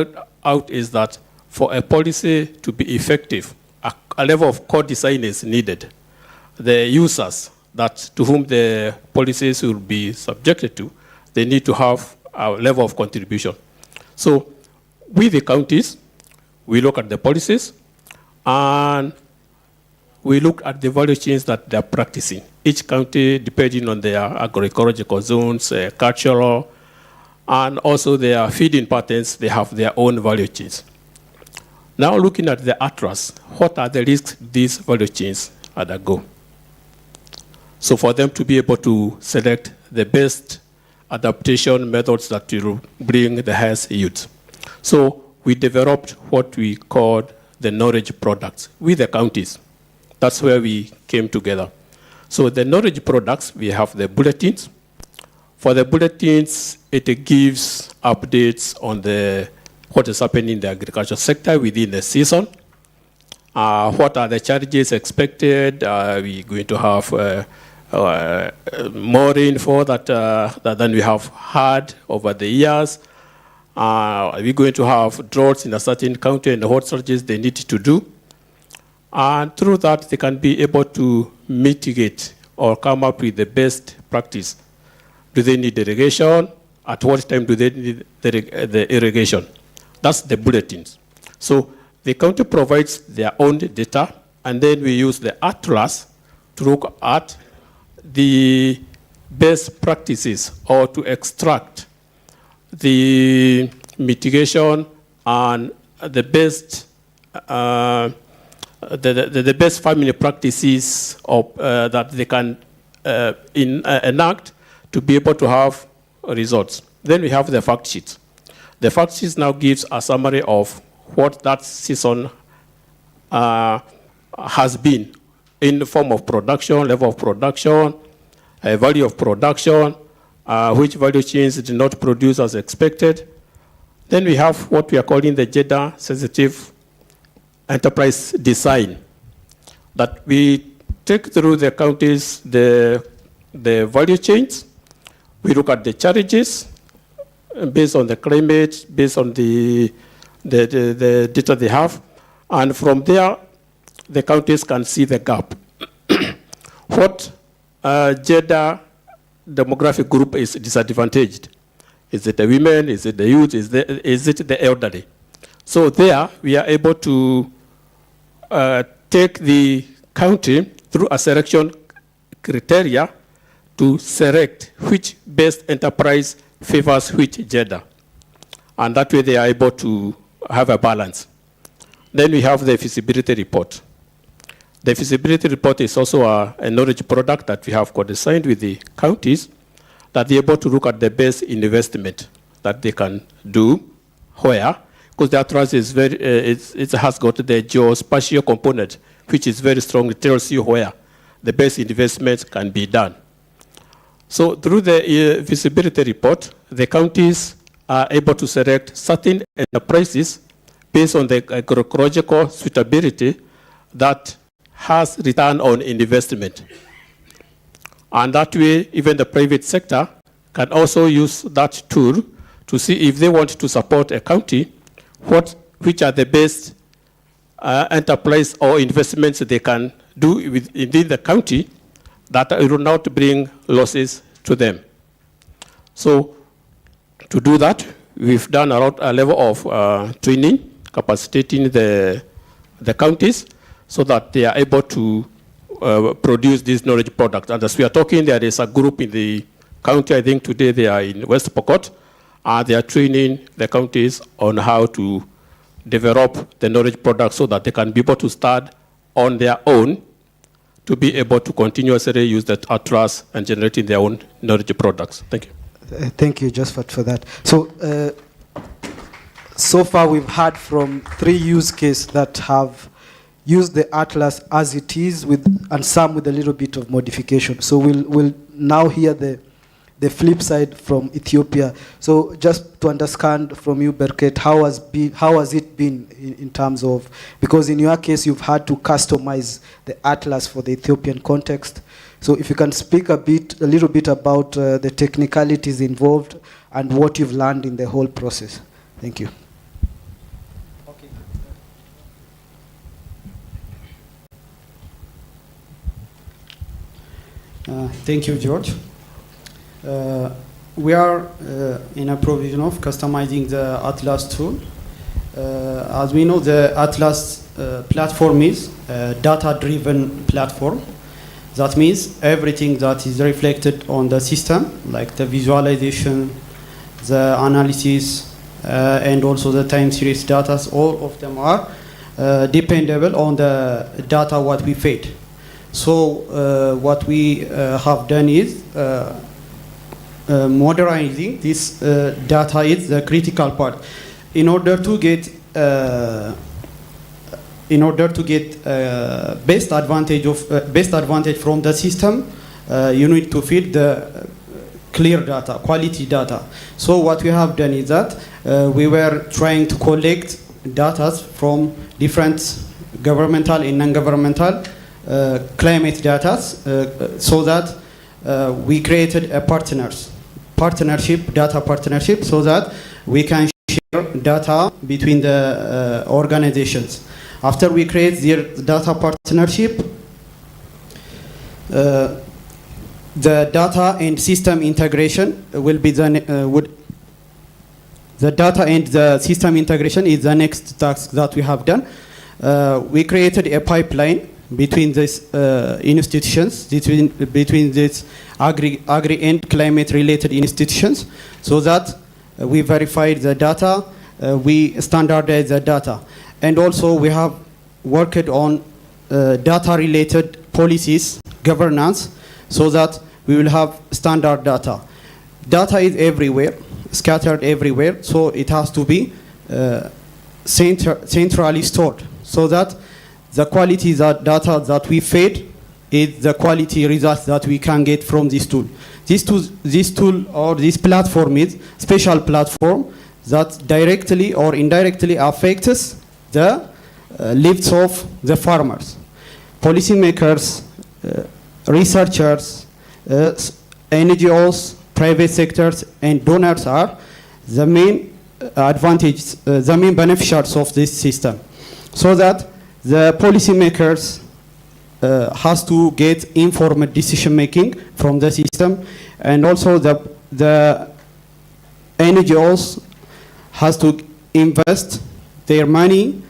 out is that for a policy to be effective, a level of co-design is needed. The users to whom the policies will be subjected to, they need to have a level of contribution. So with the counties, we look at the policies and we look at the value chains that they're practicing. Each county, depending on their agroecological zones, cultural, and also their feeding patterns, they have their own value chains. Now looking at the ATRAS, what are the risks these value chains undergo? So for them to be able to select the best adaptation methods that will bring the highest yield. So we developed what we called the knowledge products with the counties. That's where we came together. So the knowledge products, we have the bulletins. For the bulletins, it gives updates on what is happening in the agriculture sector within the season. What are the challenges expected? We're going to have more rainfall than we have had over the years. We're going to have droughts in a certain county and what strategies they need to do. And through that, they can be able to mitigate or come up with the best practice. Do they need irrigation? At what time do they need the irrigation? That's the bulletins. So the county provides their own data, and then we use the ATLAS to look at the best practices or to extract the mitigation and the best the best farming practices that they can enact to be able to have results. Then we have the fact sheet. The fact sheet now gives a summary of what that season has been in the form of production, level of production, value of production, which value chains did not produce as expected. Then we have what we are calling the gender-sensitive enterprise design, that we take through the counties the value chains. We look at the challenges based on the climate, based on the data they have, and from there, the counties can see the gap. What gender demographic group is disadvantaged? Is it the women? Is it the youth? Is it the elderly? So there, we are able to take the county through a selection criteria to select which best enterprise favors which gender. And that way they are able to have a balance. Then we have the feasibility report. The feasibility report is also a knowledge product that we have co-designed with the counties, that they're able to look at the best investment that they can do, where, because the ATRAS is it has got the geospatial component, which is very strong. It tells you where the best investments can be done. So through the feasibility report, the counties are able to select certain enterprises based on the agroecological suitability that has return on investment. And that way, even the private sector can also use that tool to see if they want to support a county, which are the best enterprise or investments they can do within the county that will not bring losses to them. So to do that, we've done a level of training, capacitating the counties so that they are able to produce these knowledge products. And as we are talking, there is a group in the county, I think today they are in West Pokot, and they are training the counties on how to develop the knowledge products so that they can be able to start on their own to be able to continuously use that atlas and generating their own knowledge products. Thank you. Thank you, Josephat, for that. So, so far we've heard from 3 use cases that have used the atlas as it is, and some with a little bit of modification. So we'll now hear the flip side from Ethiopia. So just to understand from you, Berket, how has it been in terms of, because in your case you've had to customize the atlas for the Ethiopian context. So if you can speak a little bit about the technicalities involved and what you've learned in the whole process. Thank you. Thank you, George. We are in a provision of customizing the Atlas tool. As we know, the Atlas platform is a data-driven platform. That means everything that is reflected on the system, like the visualization, the analysis, and also the time series data, all of them are dependable on the data what we fed. So what we have done is modernizing this data is the critical part. In order to get best advantage from the system, you need to feed the clear data, quality data. So what we have done is that we were trying to collect data from different governmental and non-governmental climate data, so that we created a data partnership, so that we can share data between the organizations. After we create their data partnership, the data and system integration will be the data and the system integration is the next task that we have done. We created a pipeline between these institutions, between these agri and climate related institutions, so that we verified the data, we standardize the data. And also we have worked on data related policies, governance, so that we will have standard data. Data is everywhere, scattered everywhere, so it has to be centrally stored, so that the quality data that we fed is the quality results that we can get from this tool. This tool or this platform is special platform that directly or indirectly affects the lives of the farmers. Policymakers, researchers, NGOs, private sectors, and donors are the main the main beneficiaries of this system, so that the policymakers has to get informed decision making from the system, and also the NGOs has to invest their money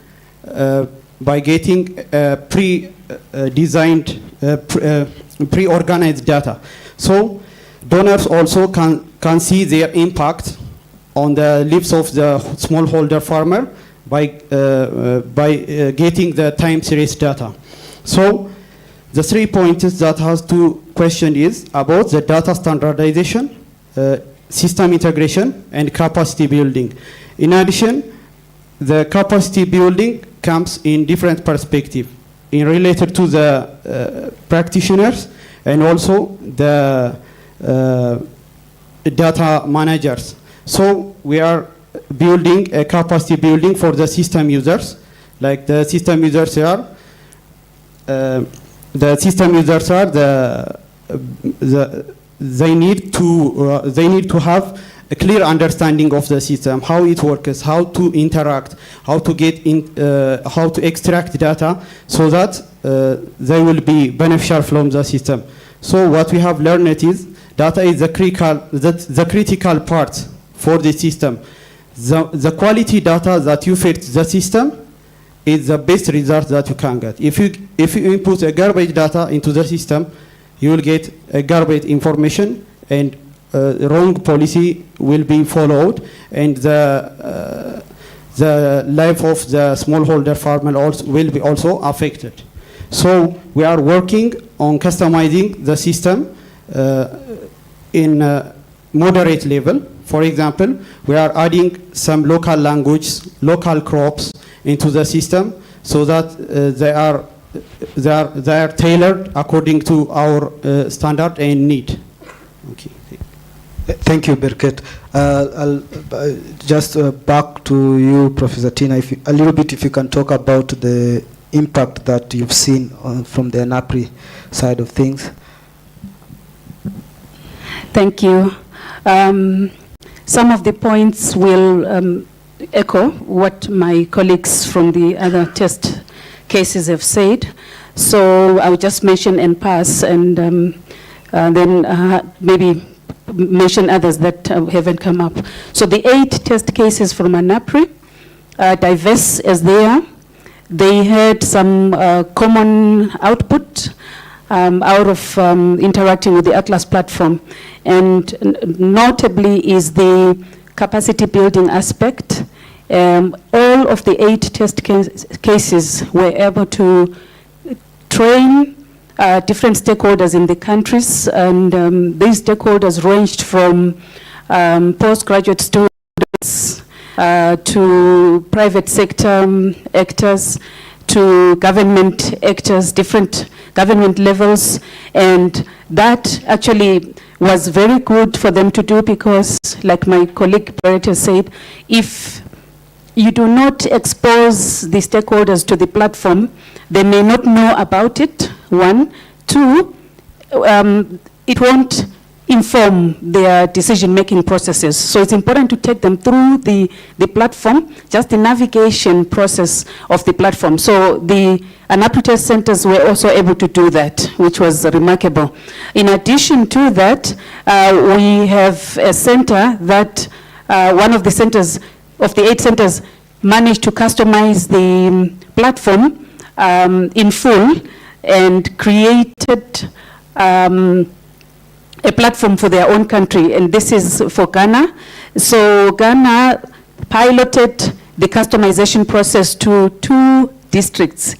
by getting pre-designed, pre-organized data. So donors also can see their impact on the lives of the smallholder farmer by getting the time series data. So the 3 points that has to question is about the data standardization, system integration, and capacity building. In addition, the capacity building comes in different perspective, in related to the practitioners and also the data managers. So we are building a capacity building for the system users, like the system users are they need to have a clear understanding of the system, how it works, how to interact, how to get in, how to extract data, so that they will be beneficial from the system. So what we have learned is data is the critical part for the system. The quality data that you feed the system is the best result that you can get. If you input a garbage data into the system, you will get a garbage information, and wrong policy will be followed, and the life of the smallholder farmer also will be also affected. So we are working on customizing the system in a moderate level. For example, we are adding some local language, local crops into the system, so that they are tailored according to our standard and need. Okay. Thank you, Birket. I'll just back to you, Professor Tina, a little bit if you can talk about the impact that you've seen from the ANAPRI side of things. Thank you. Some of the points will echo what my colleagues from the other test cases have said. So I will just mention and pass, and then maybe mention others that haven't come up. So the 8 test cases from ANAPRI, diverse as they are, they had some common output out of interacting with the Atlas platform. And notably is the capacity building aspect. All of the 8 test cases were able to train different stakeholders in the countries, and these stakeholders ranged from postgraduate students to private sector actors, to government actors, different government levels, and that actually was very good for them to do, because, like my colleague Barrett said, if you do not expose the stakeholders to the platform, they may not know about it, 1. 2, it won't inform their decision-making processes. So it's important to take them through the platform, just the navigation process of the platform. So the ANAPRI test centers were also able to do that, which was remarkable. In addition to that, we have a center that, one of the centers, of the 8 centers, managed to customize the platform in full and created a platform for their own country, and this is for Ghana. So Ghana piloted the customization process to 2 districts,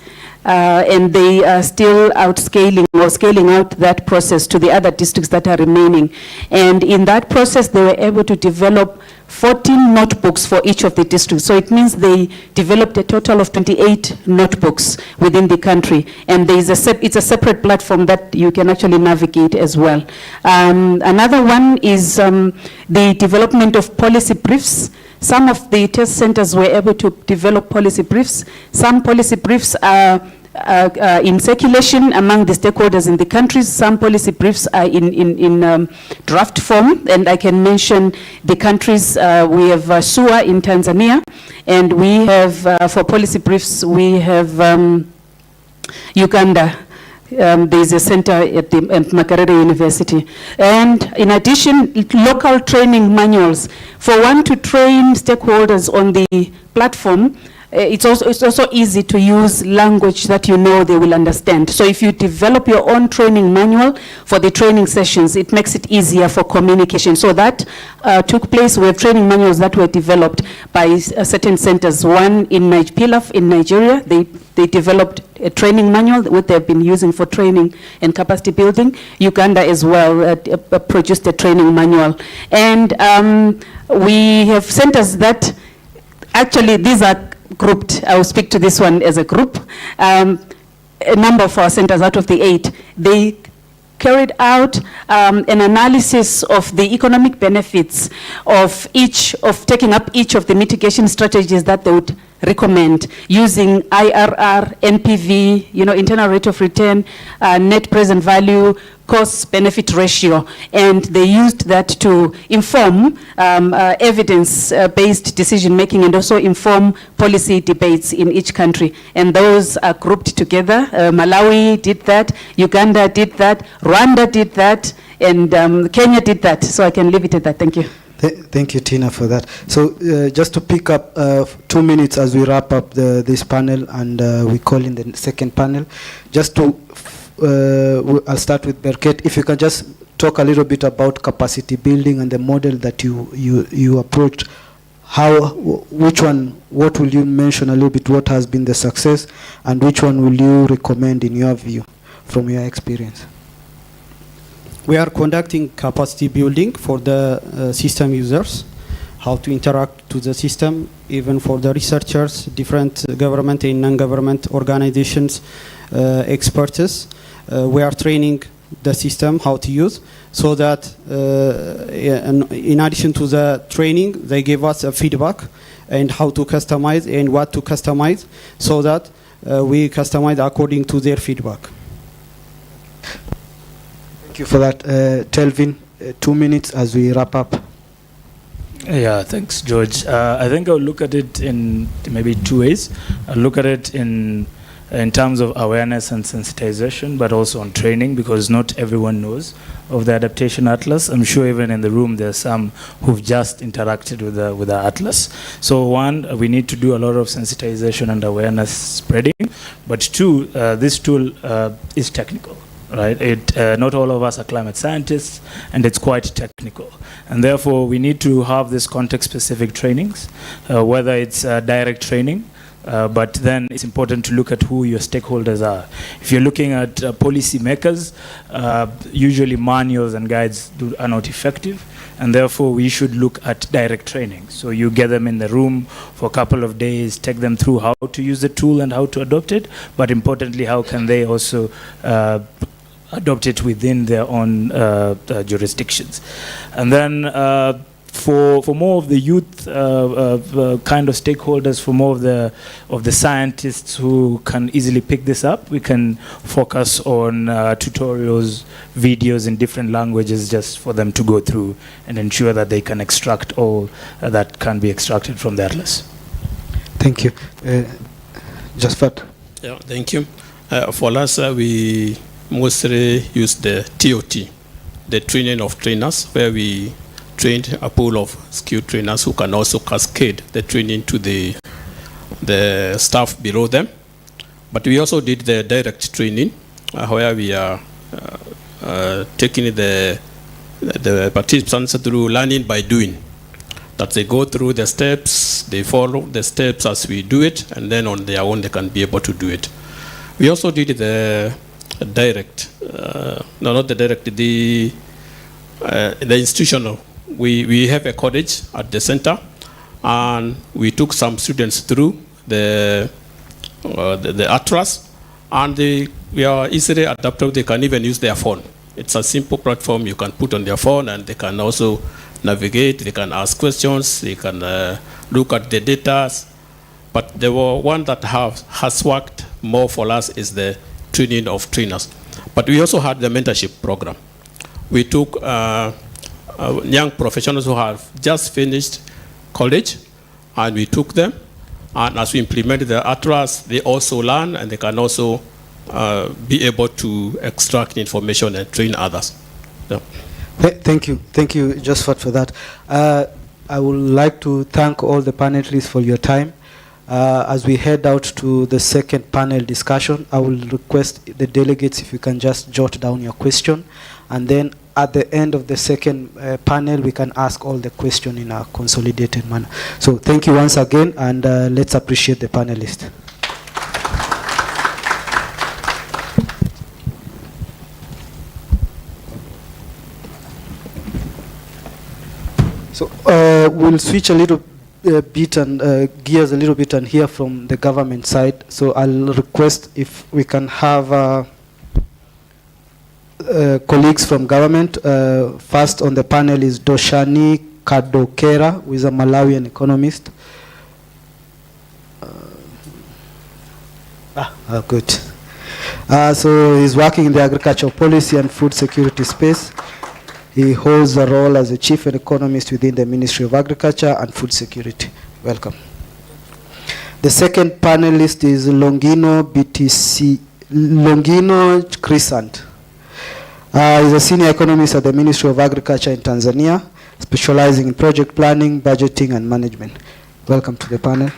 and they are still scaling out that process to the other districts that are remaining. And in that process, they were able to develop 14 notebooks for each of the districts. So it means they developed a total of 28 notebooks within the country. And there is it's a separate platform that you can actually navigate as well. Another one is the development of policy briefs. Some of the test centers were able to develop policy briefs. Some policy briefs are in circulation among the stakeholders in the countries. Some policy briefs are in draft form, and I can mention the countries. We have SUA in Tanzania, and we have, for policy briefs, we have Uganda. There's a center at Makerere University. And in addition, local training manuals. For one to train stakeholders on the platform, it's also easy to use language that you know they will understand. So if you develop your own training manual for the training sessions, it makes it easier for communication. So that took place. We have training manuals that were developed by certain centers. One in Pilaf in Nigeria, they developed a training manual that they've been using for training and capacity building. Uganda as well produced a training manual. And we have centers that, actually these are grouped. I will speak to this one as a group. A number of our centers out of the 8, they carried out an analysis of the economic benefits of taking up each of the mitigation strategies that they would recommend, using IRR, NPV, internal rate of return, net present value, cost-benefit ratio, and they used that to inform evidence-based decision-making and also inform policy debates in each country. And those are grouped together. Malawi did that, Uganda did that, Rwanda did that, and Kenya did that. So I can leave it at that. Thank you. Thank you, Tina, for that. So just to pick up 2 minutes as we wrap up this panel, and we call in the second panel. Just to, I'll start with Berket. If you can just talk a little bit about capacity building and the model that you approached. Which one, what will you mention a little bit, what has been the success, and which one will you recommend in your view, from your experience? We are conducting capacity building for the system users, how to interact to the system, even for the researchers, different government and non-government organizations, experts. We are training the system how to use, so that in addition to the training, they give us a feedback and how to customize and what to customize, so that we customize according to their feedback. Thank you for that. Telvin, 2 minutes as we wrap up. Yeah, thanks, George. I think I'll look at it in maybe 2 ways. I'll look at it in terms of awareness and sensitization, but also on training, because not everyone knows of the Adaptation Atlas. I'm sure even in the room there's some who've just interacted with the Atlas. So one, we need to do a lot of sensitization and awareness spreading, but two, this tool is technical. Right? Not all of us are climate scientists, and it's quite technical. And therefore, we need to have this context-specific trainings, whether it's direct training, but then it's important to look at who your stakeholders are. If you're looking at policy makers, usually manuals and guides are not effective, and therefore we should look at direct training. So you get them in the room for a couple of days, take them through how to use the tool and how to adopt it, but importantly, how can they also adopt it within their own jurisdictions. And then for more of the youth kind of stakeholders, for more of the scientists who can easily pick this up, we can focus on tutorials, videos in different languages, just for them to go through and ensure that they can extract all that can be extracted from the Atlas. Thank you. Jasfat. Yeah, thank you. For us, we mostly use the TOT, the training of trainers, where we trained a pool of skilled trainers who can also cascade the training to the staff below them. But we also did the direct training, where we are taking the participants through learning by doing. That they go through the steps, they follow the steps as we do it, and then on their own they can be able to do it. We also did the direct, no, not the direct, the institutional. We have a college at the center, and we took some students through the Atlas, and we are easily adaptable. They can even use their phone. It's a simple platform you can put on their phone, and they can also navigate, they can ask questions, they can look at the data. But the one that has worked more for us is the training of trainers. But we also had the mentorship program. We took young professionals who have just finished college, and we took them, and as we implemented the Atlas, they also learn, and they can also be able to extract information and train others. Yeah. Thank you, Josephat, for that. I would like to thank all the panelists for your time. As we head out to the second panel discussion, I will request the delegates if you can just jot down your question, and then at the end of the second panel, we can ask all the questions in a consolidated manner. So thank you once again, and let's appreciate the panelists. So we'll switch a little bit and gears a little bit and hear from the government side. So I'll request if we can have colleagues from government. First on the panel is Doshani Kadokera, who is a Malawian economist. Good. So he's working in the agricultural policy and food security space. He holds a role as a chief economist within the Ministry of Agriculture and Food Security. Welcome. The second panelist is Longino Crescent. He's a senior economist at the Ministry of Agriculture in Tanzania. specializing in project planning, budgeting, and management. Welcome to the panel.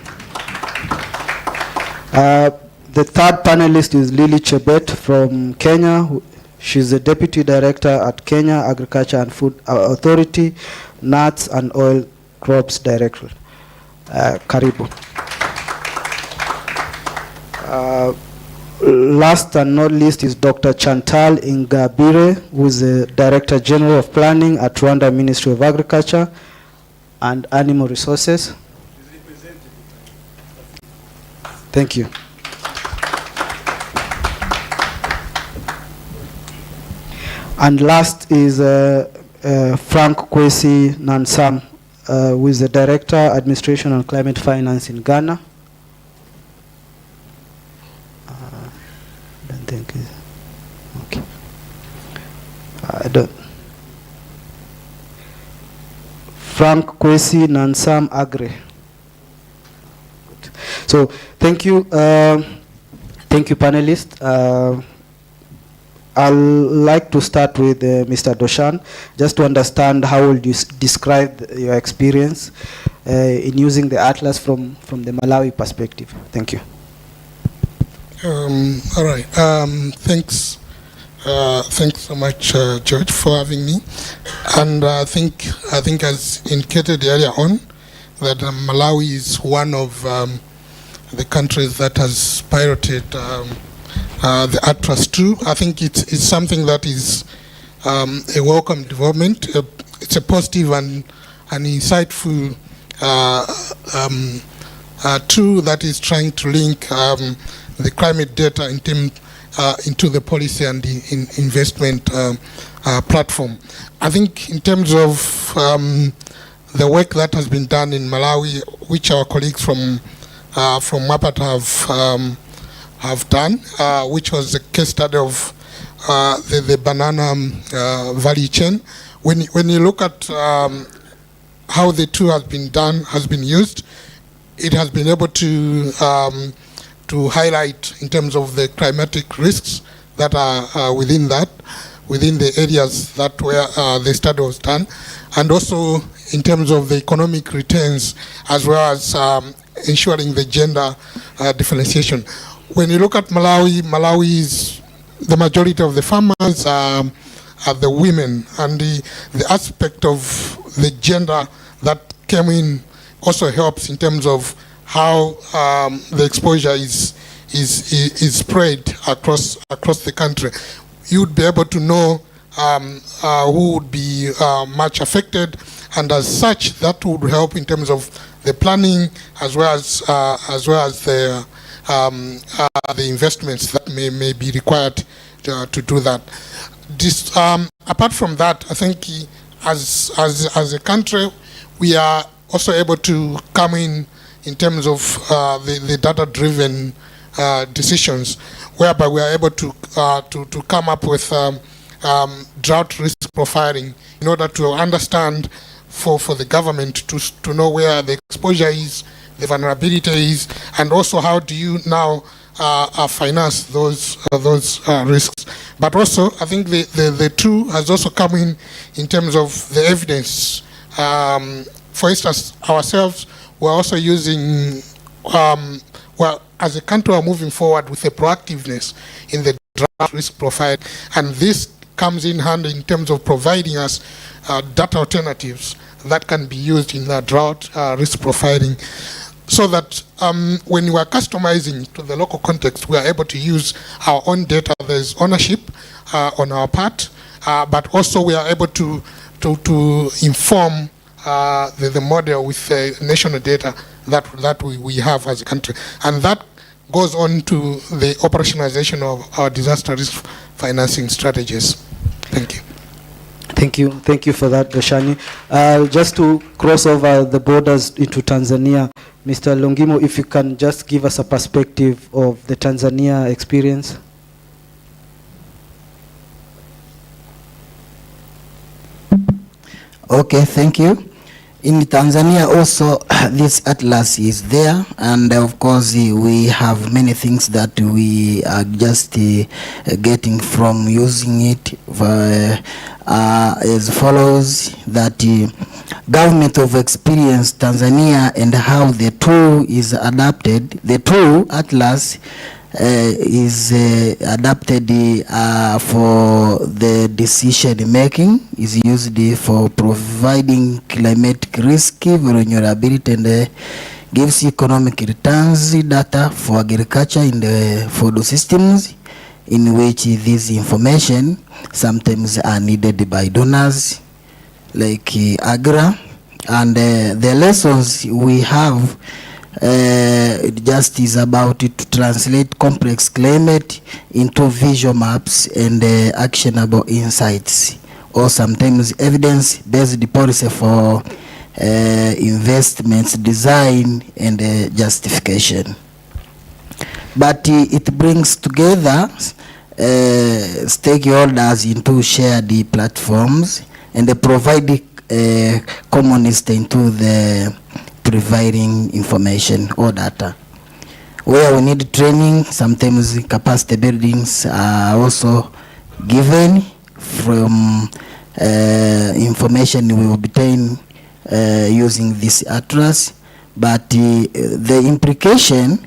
The third panelist is Lily Chebet from Kenya. She's the Deputy Director at Kenya Agriculture and Food Authority, Nuts and Oil Crops Directorate. Karibu. Last and not least is Dr. Chantal Ingabire, who is the Director General of Planning at Rwanda Ministry of Agriculture and Animal Resources. Thank you. And last is Frank Kwesi Nansam, who is the Director, Administration and Climate Finance in Ghana. I don't think it's, okay. I don't. Frank Kwesi Nansam Agre. So thank you panelists. I'd like to start with Mr. Doshan, just to understand how would you describe your experience in using the atlas from the Malawi perspective. Thank you. All right. Thanks so much, George, for having me. And I think as indicated earlier on, that Malawi is one of the countries that has piloted the Atlas 2. I think it's something that is a welcome development. It's a positive and insightful tool that is trying to link the climate data into the policy and the investment platform. I think in terms of the work that has been done in Malawi, which our colleagues from MAPAT have done, which was a case study of the banana value chain. When you look at how the tool has been used, it has been able to highlight in terms of the climatic risks that are within the areas that where the study was done, and also in terms of the economic returns, as well as ensuring the gender differentiation. When you look at Malawi is the majority of the farmers are the women, and the aspect of the gender that came in also helps in terms of how the exposure is spread across the country. You would be able to know who would be much affected, and as such, that would help in terms of the planning as well as the investments that may be required to do that. This, apart from that, I think as a country, we are also able to come in terms of the data-driven decisions, whereby we are able to come up with drought risk profiling in order to understand for the government to know where the exposure is, the vulnerability is, and also how do you now finance those risks. But also, I think the tool has also come in terms of the evidence. For instance, ourselves, we're also using, as a country, we're moving forward with a proactiveness in the drought risk profile, and this comes in hand in terms of providing us data alternatives that can be used in the drought risk profiling, so that when we are customizing to the local context, we are able to use our own data. There's ownership on our part, but also we are able to inform the model with national data that we have as a country, and that goes on to the operationalization of our disaster risk financing strategies. Thank you. Thank you for that, Doshani. Just to cross over the borders into Tanzania, Mr. Longimo, if you can just give us a perspective of the Tanzania experience. Okay, thank you. In Tanzania also, this atlas is there, and of course we have many things that we are just getting from using it as follows, that government of experience Tanzania and how the tool is adapted. The tool Atlas is adapted for the decision making, is used for providing climatic risk vulnerability, and gives economic returns data for agriculture in the food systems, in which this information sometimes are needed by donors like AGRA. And the lessons we have just is about to translate complex climate into visual maps and actionable insights, or sometimes evidence-based policy for investments, design, and justification. But it brings together stakeholders into shared platforms and provide commonist into the providing information or data. Where we need training, sometimes capacity buildings are also given from information we obtain using this atlas. But the implication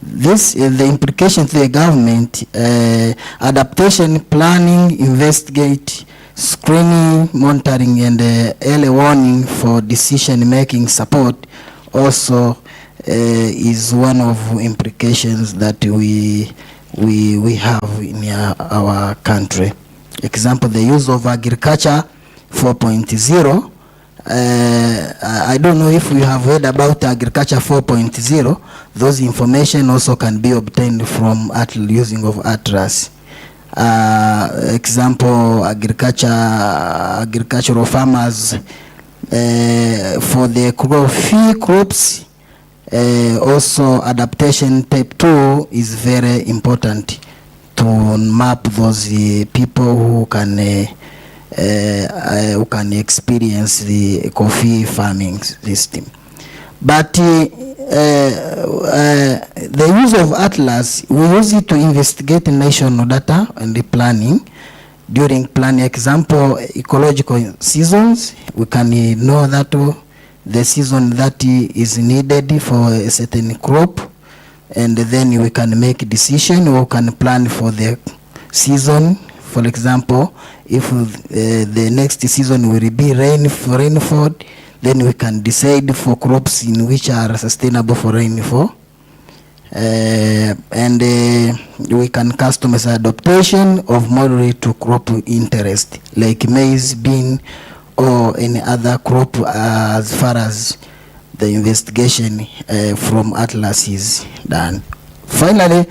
to the government, adaptation, planning, investigate, screening, monitoring, and early warning for decision-making support also is one of implications that we have in our country. Example, the use of agriculture 4.0. I don't know if you have heard about agriculture 4.0. Those information also can be obtained from using of Atlas. Example, agricultural farmers for the fee crops. Also, adaptation type 2 is very important to map those people who can experience the coffee farming system. But the use of Atlas, we use it to investigate national data and the planning. During planning, example, ecological seasons, we can know that the season that is needed for a certain crop, and then we can make a decision or can plan for the season. For example, if the next season will be rainfall, then we can decide for crops in which are sustainable for rainfall. And we can customize adaptation of moderate to crop interest, like maize, bean, or any other crop as far as the investigation from Atlas is done. Finally,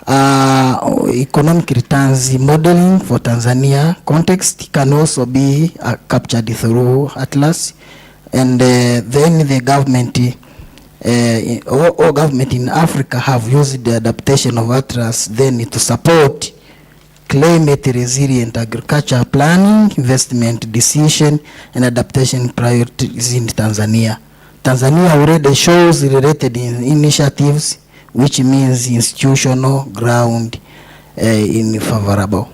economic returns modeling for Tanzania context can also be captured through Atlas. And then the government, all government in Africa have used the adaptation of Atlas then to support climate resilient agriculture planning, investment decision, and adaptation priorities in Tanzania. Tanzania already shows related initiatives, which means institutional ground in favorable.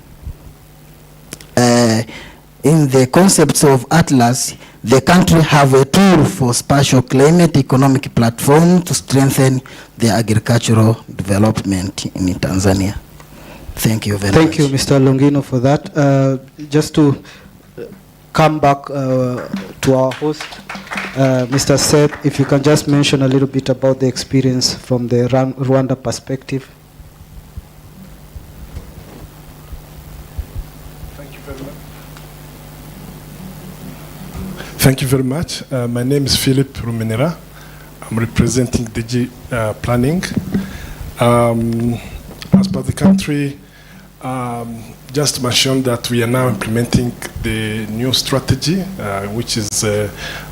In the concepts of Atlas, the country have a tool for spatial climate economic platform to strengthen the agricultural development in Tanzania. Thank you very much. Thank you, Mr. Longino, for that. Just to come back to our host, Mr. Seth, if you can just mention a little bit about the experience from the Rwanda perspective. Thank you very much. My name is Philip Rumenera. I'm representing DG Planning. As per the country, just to mention that we are now implementing the new strategy, which is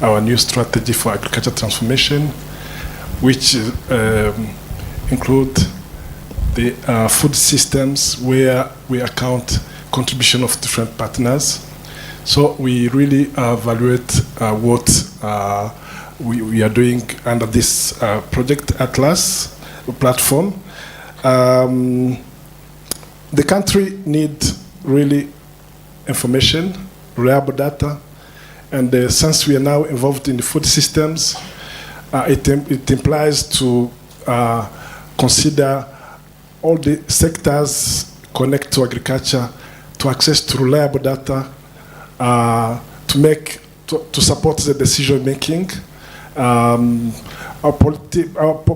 our new strategy for agriculture transformation, which include the food systems where we account contribution of different partners. So we really evaluate what we are doing under this Project Atlas platform. The country needs really information, reliable data, And since we are now involved in the food systems, it implies to consider all the sectors connect to agriculture, to access to reliable data, to support the decision making. Our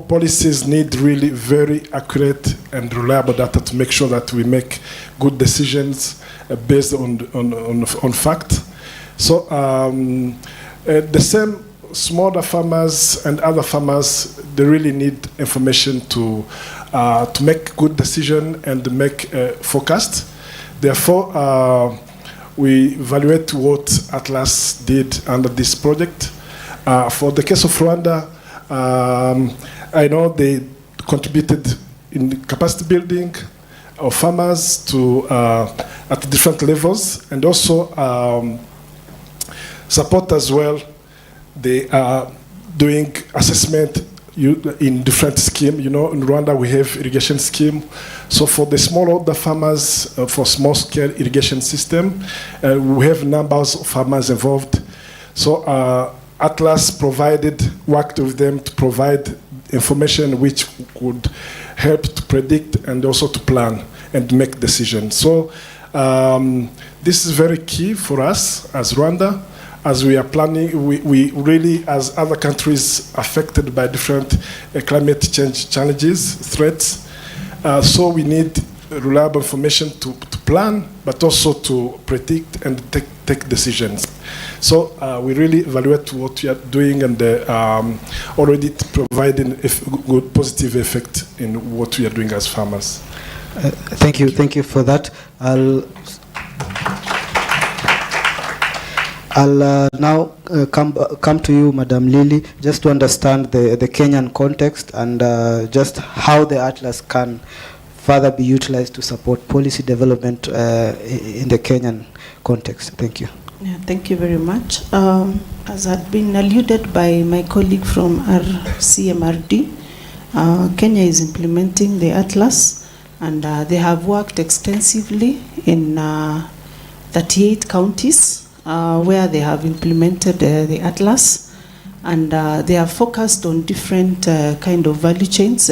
policies need really very accurate and reliable data to make sure that we make good decisions based on fact. So the same smaller farmers and other farmers, they really need information to make good decision and make forecast. Therefore, we evaluate what Atlas did under this project. For the case of Rwanda, I know they contributed in capacity building of farmers to at different levels, and also support as well. They are doing assessment in different scheme. You know, in Rwanda we have irrigation scheme. So for the smallholder farmers, for small scale irrigation system, we have numbers of farmers involved. So Atlas worked with them to provide information which would help to predict and also to plan and make decisions. So this is very key for us as Rwanda. As we are planning, we really, as other countries affected by different climate change challenges, threats, so we need reliable information to plan, but also to predict and take decisions. So we really evaluate what we are doing and already providing a good positive effect in what we are doing as farmers. Thank you for that. I'll now come to you, Madam Lily, just to understand the Kenyan context and just how the Atlas can further be utilized to support policy development in the Kenyan context. Thank you. Yeah, thank you very much. As had been alluded by my colleague from our CMRD, Kenya is implementing the Atlas, and they have worked extensively in 38 counties where they have implemented the Atlas, and they are focused on different kind of value chains.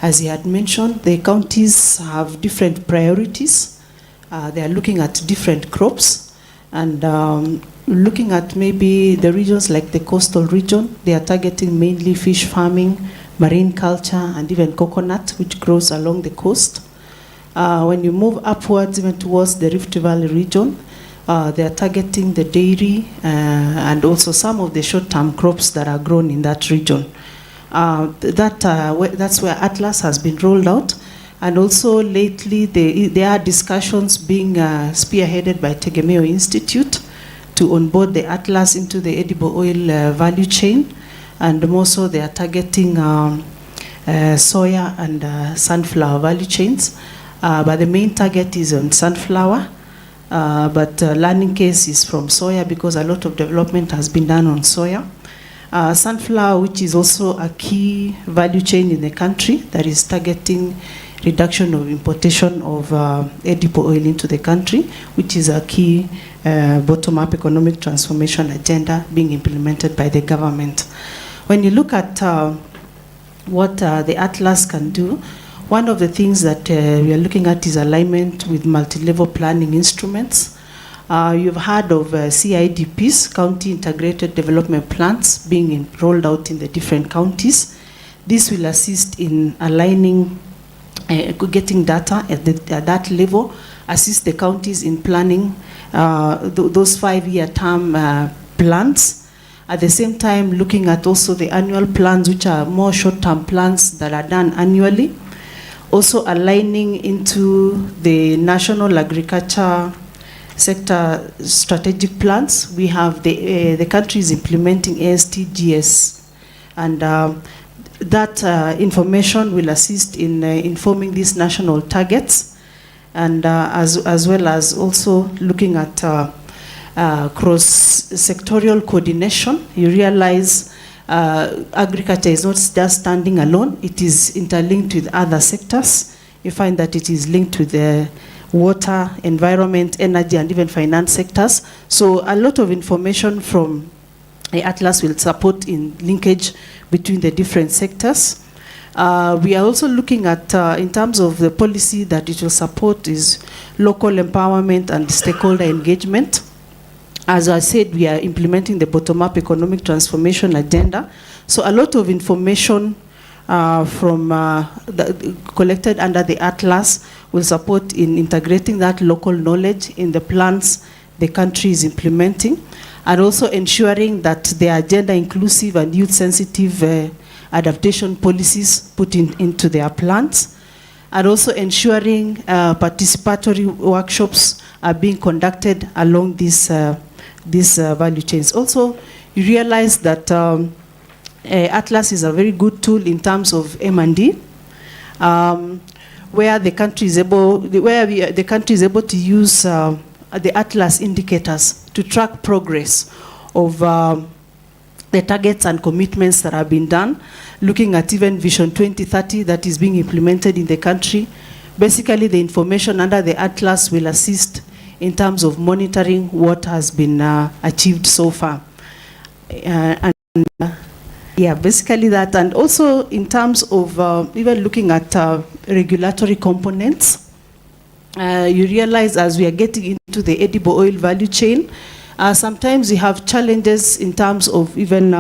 As he had mentioned, the counties have different priorities. They are looking at different crops, and looking at maybe the regions like the coastal region, they are targeting mainly fish farming, marine culture, and even coconut, which grows along the coast. When you move upwards even towards the Rift Valley region, they are targeting the dairy and also some of the short-term crops that are grown in that region. That's where Atlas has been rolled out. And also lately there are discussions being spearheaded by Tegemeo Institute to onboard the Atlas into the edible oil value chain. And more so they are targeting soya and sunflower value chains. But the main target is on sunflower. But learning case is from soya because a lot of development has been done on soya. Sunflower, which is also a key value chain in the country that is targeting reduction of importation of edible oil into the country, which is a key bottom-up economic transformation agenda being implemented by the government. When you look at what the Atlas can do, one of the things that we are looking at is alignment with multi-level planning instruments. You've heard of CIDPs, County Integrated Development Plans, being rolled out in the different counties. This will assist in aligning, getting data at that level, assist the counties in planning those 5-year term plans. At the same time, looking at also the annual plans, which are more short-term plans that are done annually. Also aligning into the national agriculture sector strategic plans. We have the countries implementing ASTGS, and that information will assist in informing these national targets, and as well as also looking at cross-sectorial coordination. You realize agriculture is not just standing alone, it is interlinked with other sectors. You find that it is linked with water, environment, energy, and even finance sectors. So a lot of information from the Atlas will support in linkage between the different sectors. We are also looking at, in terms of the policy that it will support, is local empowerment and stakeholder engagement. As I said, we are implementing the bottom-up economic transformation agenda. So a lot of information collected under the Atlas will support in integrating that local knowledge in the plans the country is implementing, and also ensuring that they are gender-inclusive and youth-sensitive adaptation policies put into their plans, and also ensuring participatory workshops are being conducted along these value chains. Also, you realize that Atlas is a very good tool in terms of M&D, where the country is able, the country is able to use the Atlas indicators to track progress of the targets and commitments that have been done, looking at even Vision 2030 that is being implemented in the country. Basically, the information under the Atlas will assist in terms of monitoring what has been achieved so far. Yeah, basically that. And also in terms of even looking at regulatory components, you realize as we are getting into the edible oil value chain, sometimes we have challenges in terms of even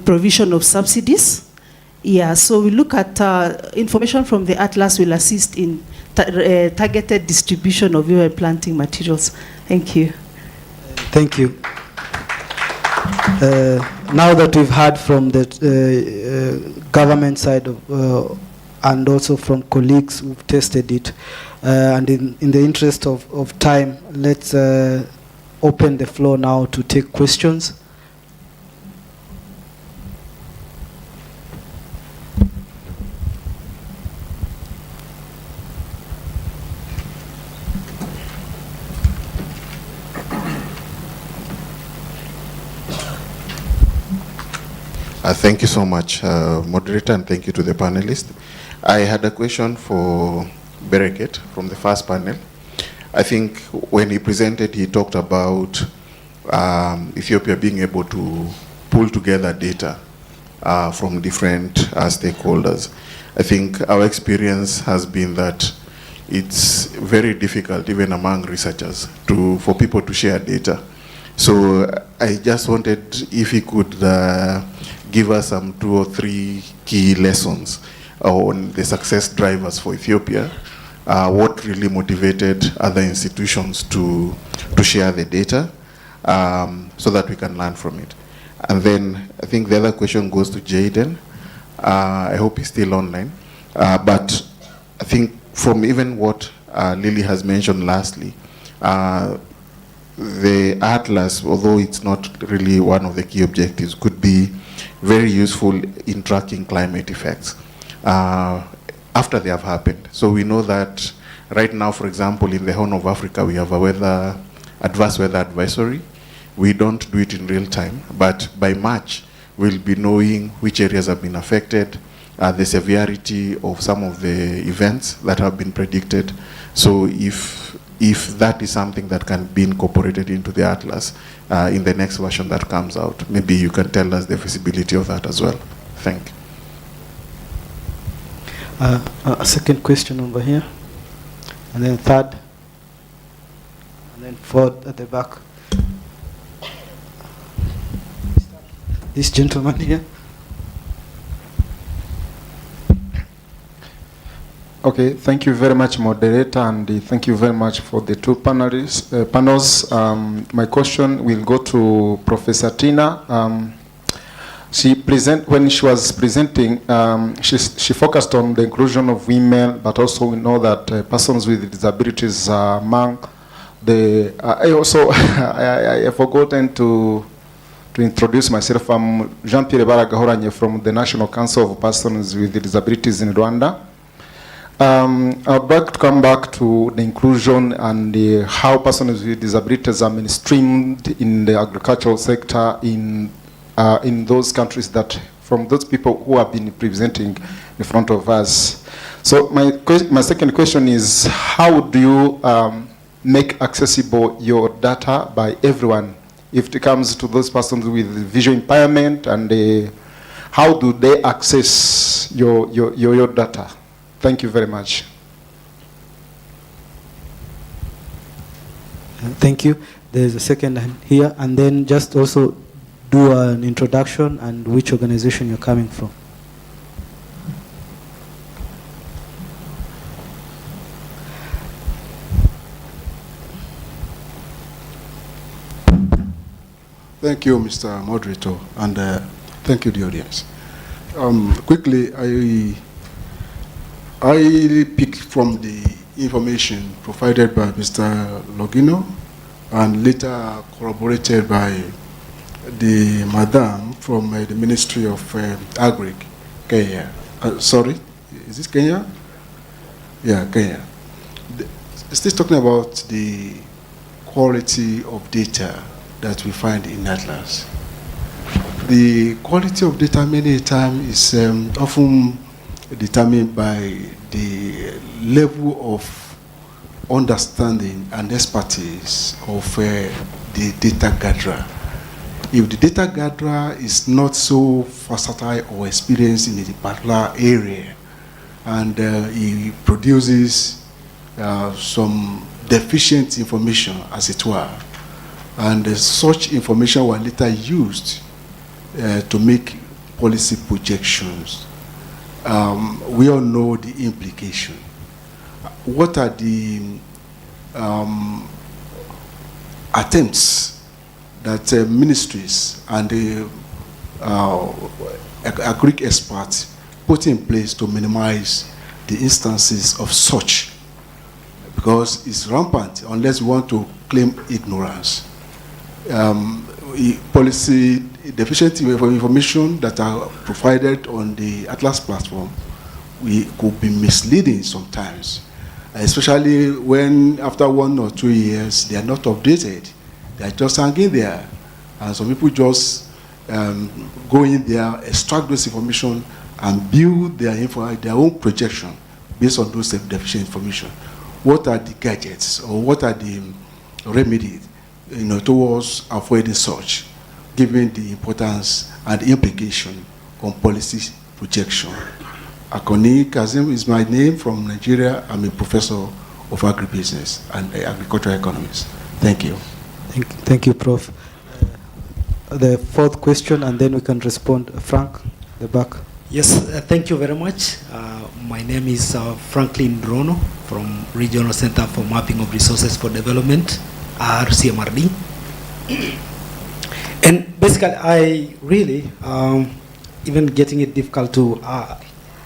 provision of subsidies. Yeah, so we look at information from the Atlas will assist in targeted distribution of your planting materials. Thank you. Thank you. Now that we've heard from the government side of, and also from colleagues who've tested it, and in the interest of time, let's open the floor now to take questions. Thank you so much, moderator, and thank you to the panelists. I had a question for Bereket from the first panel. I think when he presented, he talked about Ethiopia being able to pull together data from different stakeholders. I think our experience has been that it's very difficult, even among researchers, for people to share data. So I just wanted if he could give us some 2 or 3 key lessons on the success drivers for Ethiopia, what really motivated other institutions to share the data, so that we can learn from it. And then I think the other question goes to Jayden. I hope he's still online. But I think from even what Lily has mentioned lastly, the Atlas, although it's not really one of the key objectives, could be very useful in tracking climate effects after they have happened. So we know that right now, for example, in the Horn of Africa, we have a adverse weather advisory. We don't do it in real time, but by March, we'll be knowing which areas have been affected, the severity of some of the events that have been predicted. So if that is something that can be incorporated into the Atlas in the next version that comes out, maybe you can tell us the feasibility of that as well. Thank you. A second question over here, and then third, and then fourth at the back. This gentleman here. Okay, thank you very much, moderator, and thank you very much for the 2 panels. My question will go to Professor Tina. When she was presenting, she focused on the inclusion of women, but also we know that persons with disabilities are among the. I have forgotten to introduce myself. I'm Jean-Pierre Baragahoranye from the National Council of Persons with Disabilities in Rwanda. I'd like to come back to the inclusion and how persons with disabilities are mainstreamed in the agricultural sector in those countries that from those people who have been presenting in front of us. So my second question is, how do you make accessible your data by everyone if it comes to those persons with visual impairment, and how do they access your data? Thank you very much. Thank you. There's a second hand here, and then just also do an introduction and which organization you're coming from. Thank you, Mr. Moderator, and thank you, the audience. Quickly, I picked from the information provided by Mr. Logino and later corroborated by the madam from the Ministry of Agric, Kenya. Sorry, is this Kenya? Yeah, Kenya. Still talking about the quality of data that we find in Atlas. The quality of data many times is often determined by the level of understanding and expertise of the data gatherer. If the data gatherer is not so versatile or experienced in a particular area, and he produces some deficient information, as it were, and such information were later used to make policy projections, we all know the implication. What are the attempts that ministries and the Greek experts put in place to minimize the instances of such? Because it's rampant unless we want to claim ignorance. Policy deficient information that are provided on the Atlas platform could be misleading sometimes, especially when after 1 or 2 years they are not updated. They are just hanging there, and some people just go in there, extract those information, and build their own projection based on those deficient information. What are the gadgets, or what are the remedies, towards avoiding such, given the importance and the implication on policy projection? Akoni Kazim is my name, from Nigeria. I'm a professor of agribusiness and agricultural economics. Thank you. Thank you, Prof. The fourth question, and then we can respond. Frank, the back. Yes, thank you very much. My name is Franklin Drono from Regional Center for Mapping of Resources for Development, RCMRD. And basically, I really, even getting it difficult to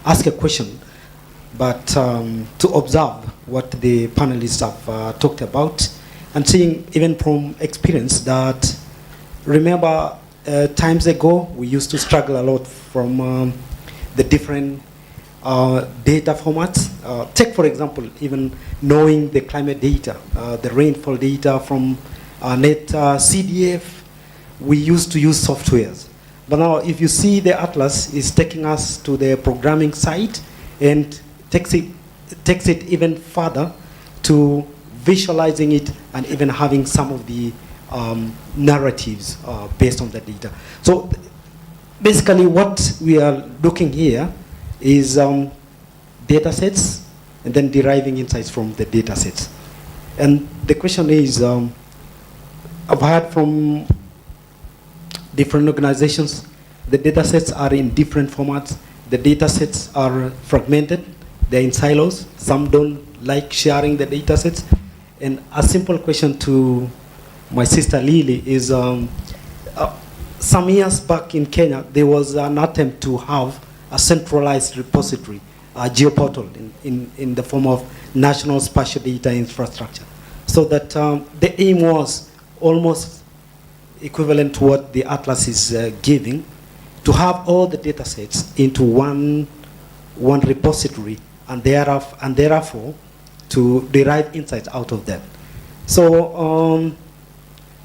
ask a question, but to observe what the panelists have talked about, and seeing even from experience that, remember times ago, we used to struggle a lot from the different data formats. Take, for example, even knowing the climate data, the rainfall data from net CDF. We used to use softwares. But now, if you see, the Atlas is taking us to the programming side and takes it even further to visualizing it and even having some of the narratives based on the data. So basically what we are looking here is data sets and then deriving insights from the data sets. And the question is, I've heard from different organizations, the data sets are in different formats. The data sets are fragmented, they're in silos. Some don't like sharing the data sets. And a simple question to my sister Lily is, some years back in Kenya, there was an attempt to have a centralized repository, a geoportal in the form of national spatial data infrastructure. So that the aim was almost equivalent to what the Atlas is giving, to have all the data sets into one repository, and therefore to derive insights out of that. So,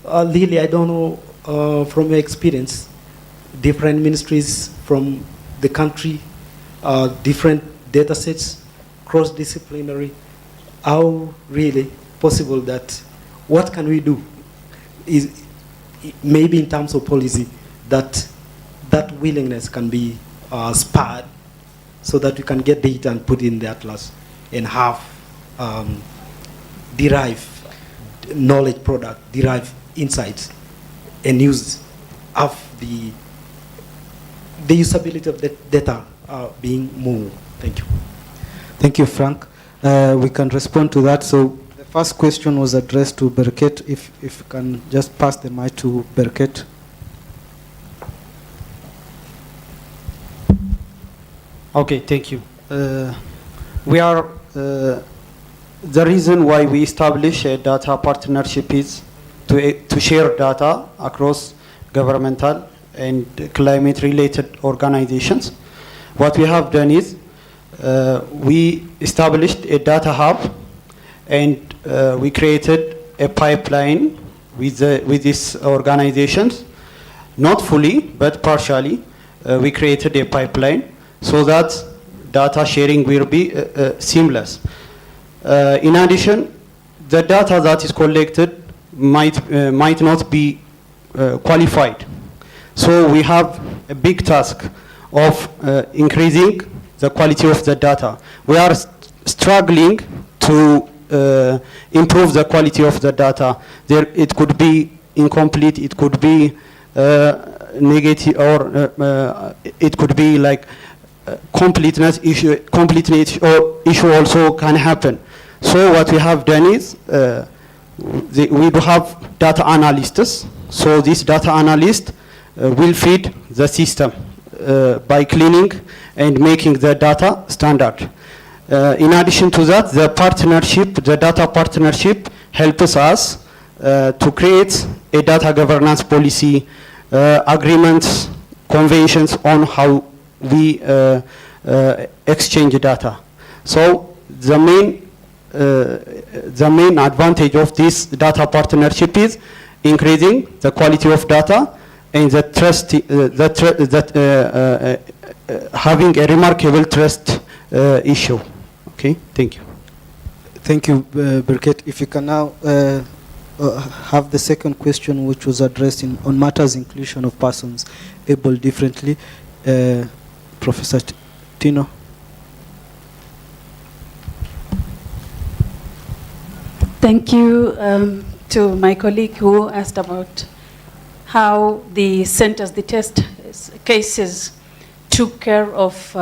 Lily, I don't know from your experience, different ministries from the country, different data sets, cross-disciplinary. How really possible that, what can we do? Is maybe in terms of policy that willingness can be spurred so that we can get data and put in the atlas and have derive knowledge product, derive insights, and use of the usability of the data being moved. Thank you. Thank you, Frank. We can respond to that. So the first question was addressed to Bereket. If you can just pass the mic to Bereket. Okay, thank you. We are, the reason why we establish a data partnership is to share data across governmental and climate-related organizations. What we have done is we established a data hub, and we created a pipeline with these organizations, not fully, but partially. We created a pipeline so that data sharing will be seamless. In addition, the data that is collected might not be qualified. So we have a big task of increasing the quality of the data. We are struggling to improve the quality of the data. It could be incomplete, it could be negative, or it could be like completeness issue or issue also can happen. So what we have done is we do have data analysts. So this data analyst will feed the system by cleaning and making the data standard. In addition to that, the data partnership helps us to create a data governance policy, agreements, conventions on how we exchange data. So the main advantage of this data partnership is increasing the quality of data and the trust, having a remarkable trust issue. Okay, thank you. Thank you, Bereket. If you can now have the second question, which was addressed on matters inclusion of persons able differently, Professor Tino. Thank you to my colleague who asked about how the centers, the test cases, took care of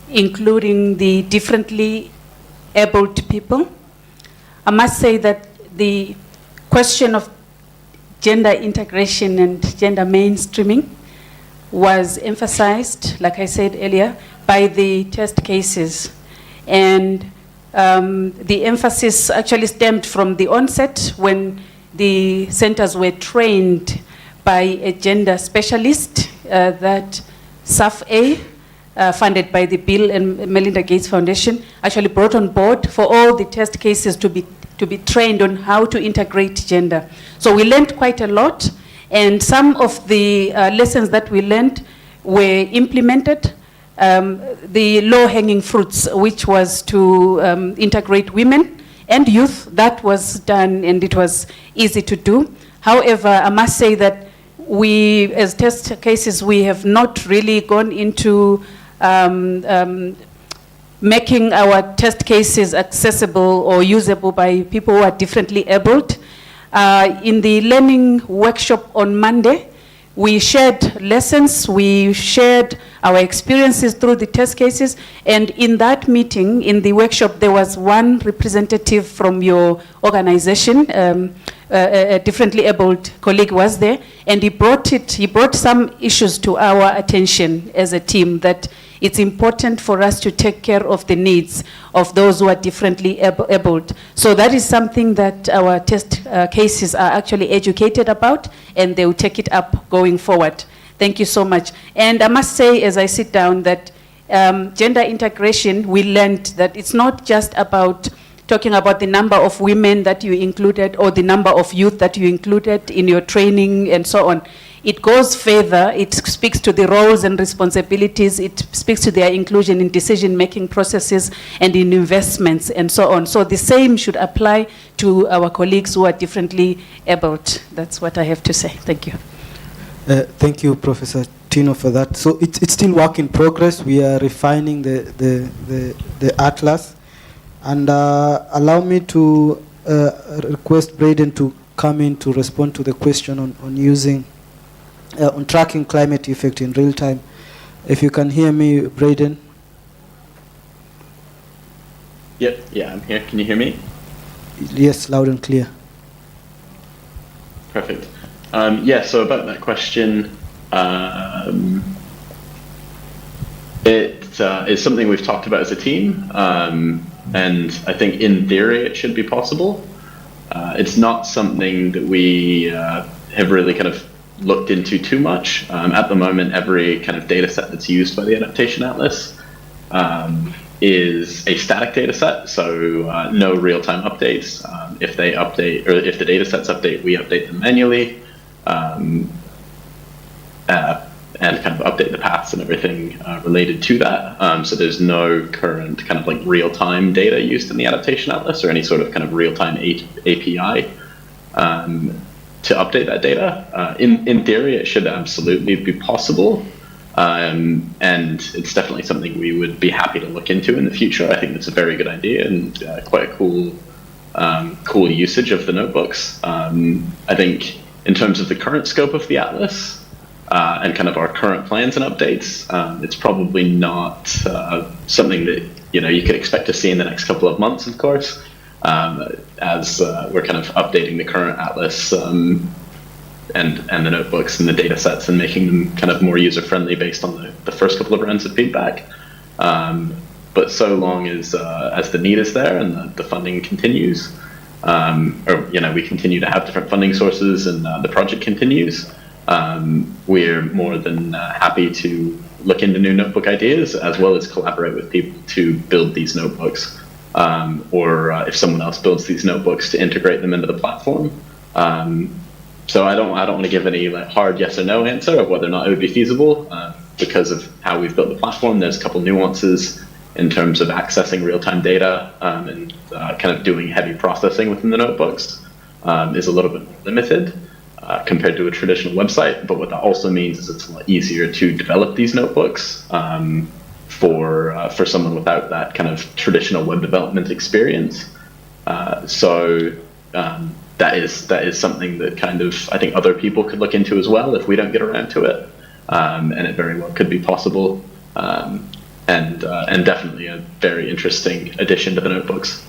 including the differently abled people. I must say that the question of gender integration and gender mainstreaming was emphasized, like I said earlier, by the test cases. And the emphasis actually stemmed from the onset when the centers were trained by a gender specialist that SAF-A, funded by the Bill and Melinda Gates Foundation, actually brought on board for all the test cases to be trained on how to integrate gender. So we learned quite a lot, and some of the lessons that we learned were implemented. The low-hanging fruits, which was to integrate women and youth, that was done and it was easy to do. However, I must say that we, as test cases, we have not really gone into making our test cases accessible or usable by people who are differently abled. In the learning workshop on Monday, we shared lessons, we shared our experiences through the test cases, and in that meeting, in the workshop, there was one representative from your organization, a differently abled colleague was there, and he brought some issues to our attention as a team, that it's important for us to take care of the needs of those who are differently abled. So that is something that our test cases are actually educated about, and they will take it up going forward. Thank you so much. And I must say, as I sit down, that gender integration, we learned that it's not just about talking about the number of women that you included or the number of youth that you included in your training and so on. it goes further. It speaks to the roles and responsibilities. It speaks to their inclusion in decision-making processes and in investments and so on. So the same should apply to our colleagues who are differently abled. That's what I have to say. Thank you. Thank you, Professor Tino, for that. So it's still work in progress. We are refining the atlas. And allow me to request Braden to come in to respond to the question on using, on tracking climate effect in real time. If you can hear me, Braden. Yep, yeah, I'm here. Can you hear me? Yes, loud and clear. Perfect. Yeah, so about that question, it is something we've talked about as a team, and I think in theory it should be possible. It's not something that we have really kind of looked into too much. At the moment, every kind of data set that's used by the Adaptation Atlas is a static data set, so no real-time updates. If they update, or if the data sets update, we update them manually. And kind of update the paths and everything related to that. So there's no current kind of like real-time data used in the Adaptation Atlas or any sort of kind of real-time API to update that data. In theory, it should absolutely be possible. And it's definitely something we would be happy to look into in the future. I think it's a very good idea and quite a cool usage of the notebooks. I think in terms of the current scope of the Atlas, and kind of our current plans and updates, it's probably not something that you could expect to see in the next couple of months, of course, as we're kind of updating the current Atlas and the notebooks and the data sets and making them kind of more user-friendly based on the first couple of rounds of feedback. But so long as the need is there and the funding continues, or we continue to have different funding sources and the project continues, we're more than happy to look into new notebook ideas as well as collaborate with people to build these notebooks, or if someone else builds these notebooks, to integrate them into the platform. So I don't want to give any hard yes or no answer of whether or not it would be feasible because of how we've built the platform. There's a couple nuances in terms of accessing real-time data and kind of doing heavy processing within the notebooks is a little bit more limited compared to a traditional website. But what that also means is it's a lot easier to develop these notebooks for someone without that kind of traditional web development experience. So that is something that kind of I think other people could look into as well if we don't get around to it, and it very well could be possible, and definitely a very interesting addition to the notebooks.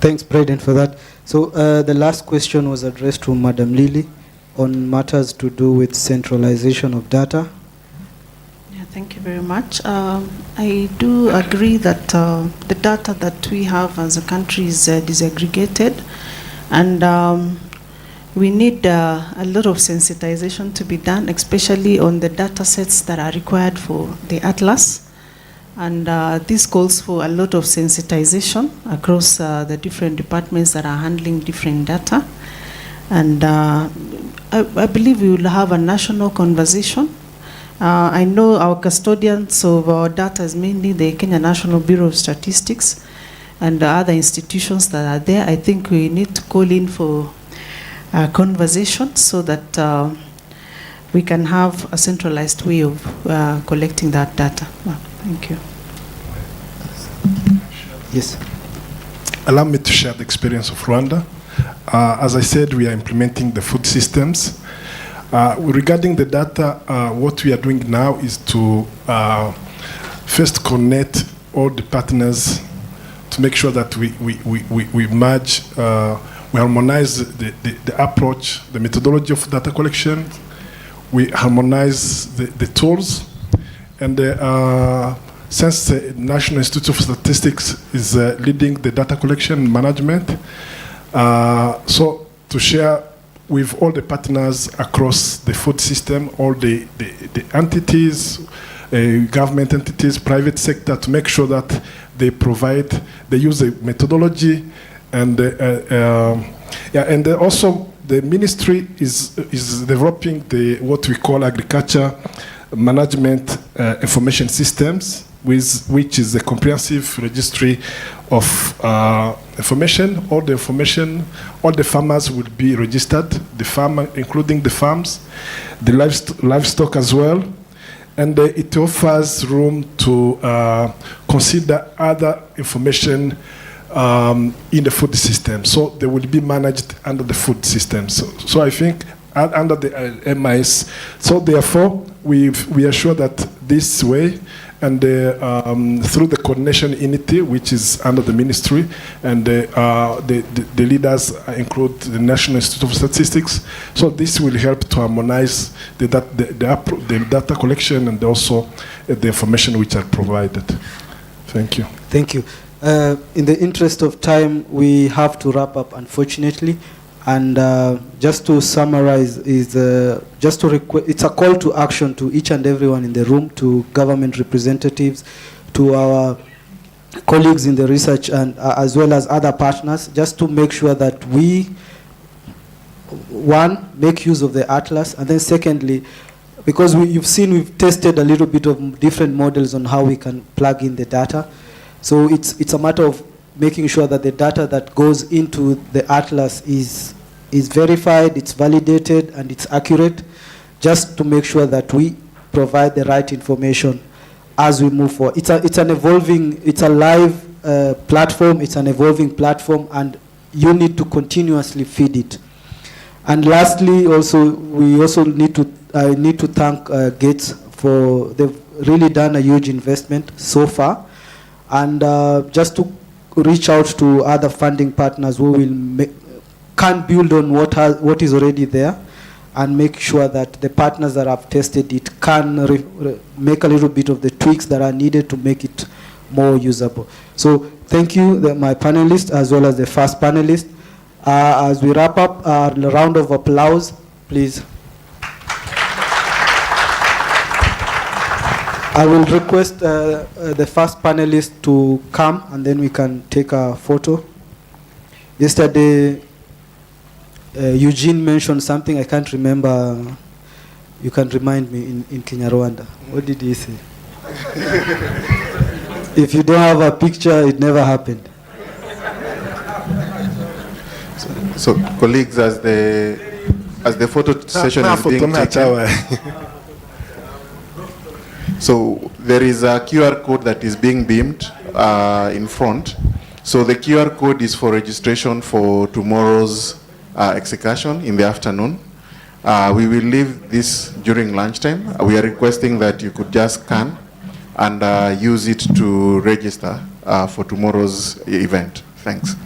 Thanks, Braden, for that. So the last question was addressed to Madam Lily on matters to do with centralization of data. Yeah, thank you very much. I do agree that the data that we have as a country is disaggregated, and we need a lot of sensitization to be done, especially on the data sets that are required for the Atlas. And this calls for a lot of sensitization across the different departments that are handling different data. And I believe we will have a national conversation. I know our custodians of our data is mainly the Kenya National Bureau of Statistics and other institutions that are there. I think we need to call in for a conversation so that we can have a centralized way of collecting that data. Thank you. Yes. Allow me to share the experience of Rwanda. As I said, we are implementing the food systems. Regarding the data, what we are doing now is to first connect all the partners to make sure that we merge, we harmonize the approach, the methodology of data collection, we harmonize the tools, and since the National Institute of Statistics is leading the data collection management, so to share with all the partners across the food system, all the entities, government entities, private sector, to make sure that they use a methodology, and and also the ministry is developing what we call agriculture management information systems, which is a comprehensive registry of information. All the farmers will be registered, the farmer, including the farms, the livestock as well. And it offers room to consider other information in the food system. So they will be managed under the food system. So I think under the MIS. So therefore, we are sure that this way, and through the coordination unity, which is under the ministry, and the leaders include the National Institute of Statistics. So this will help to harmonize the data collection and also the information which are provided. Thank you. Thank you. In the interest of time, we have to wrap up, unfortunately. And just to summarize, it's a call to action to each and everyone in the room, to government representatives, to our colleagues in the research, and as well as other partners, just to make sure that we, one, make use of the atlas, and then secondly, because you've seen we've tested a little bit of different models on how we can plug in the data. So it's a matter of making sure that the data that goes into the atlas is verified, it's validated, and it's accurate, just to make sure that we provide the right information as we move forward. It's a live platform, it's an evolving platform, and you need to continuously feed it. And lastly, we also need to thank Gates for, they've really done a huge investment so far, and just to reach out to other funding partners who can build on what is already there, and make sure that the partners that have tested it can make a little bit of the tweaks that are needed to make it more usable. So thank you, my panelists, as well as the first panelist. As we wrap up, a round of applause, please. I will request the first panelist to come, and then we can take a photo. Yesterday, Eugene mentioned something, I can't remember. You can remind me in Rwanda. What did he say? If you don't have a picture, it never happened. So colleagues, as the photo session is being taken, so there is a QR code that is being beamed in front. So the QR code is for registration for tomorrow's execution in the afternoon. We will leave this during lunchtime. We are requesting that you could just scan and use it to register for tomorrow's event. Thanks.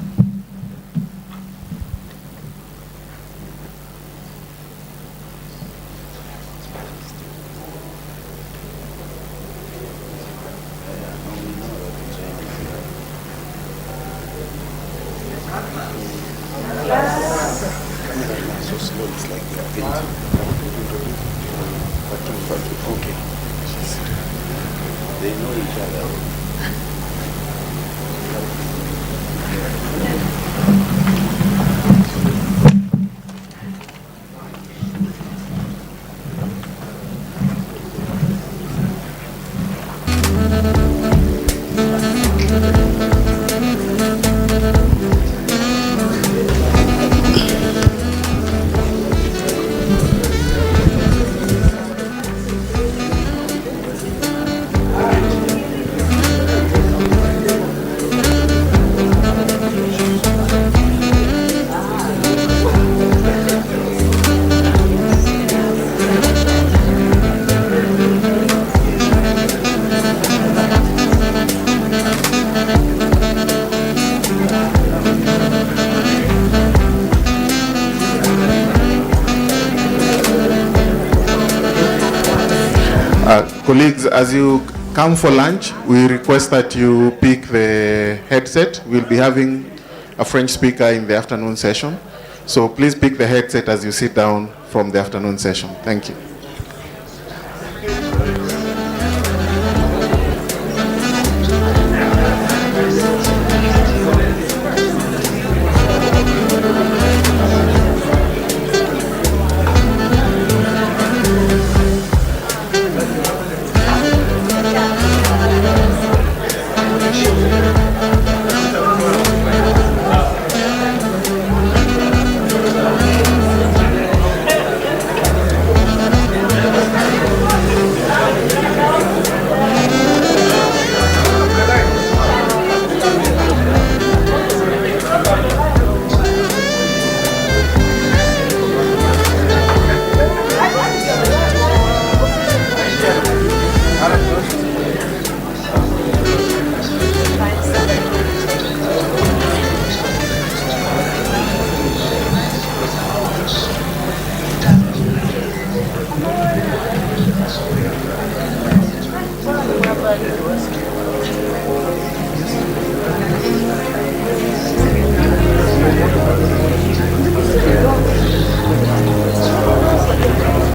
Colleagues, as you come for lunch, we request that you pick the headset. We'll be having a French speaker in the afternoon session. So please pick the headset as you sit down from the afternoon session. Thank you. Kigali.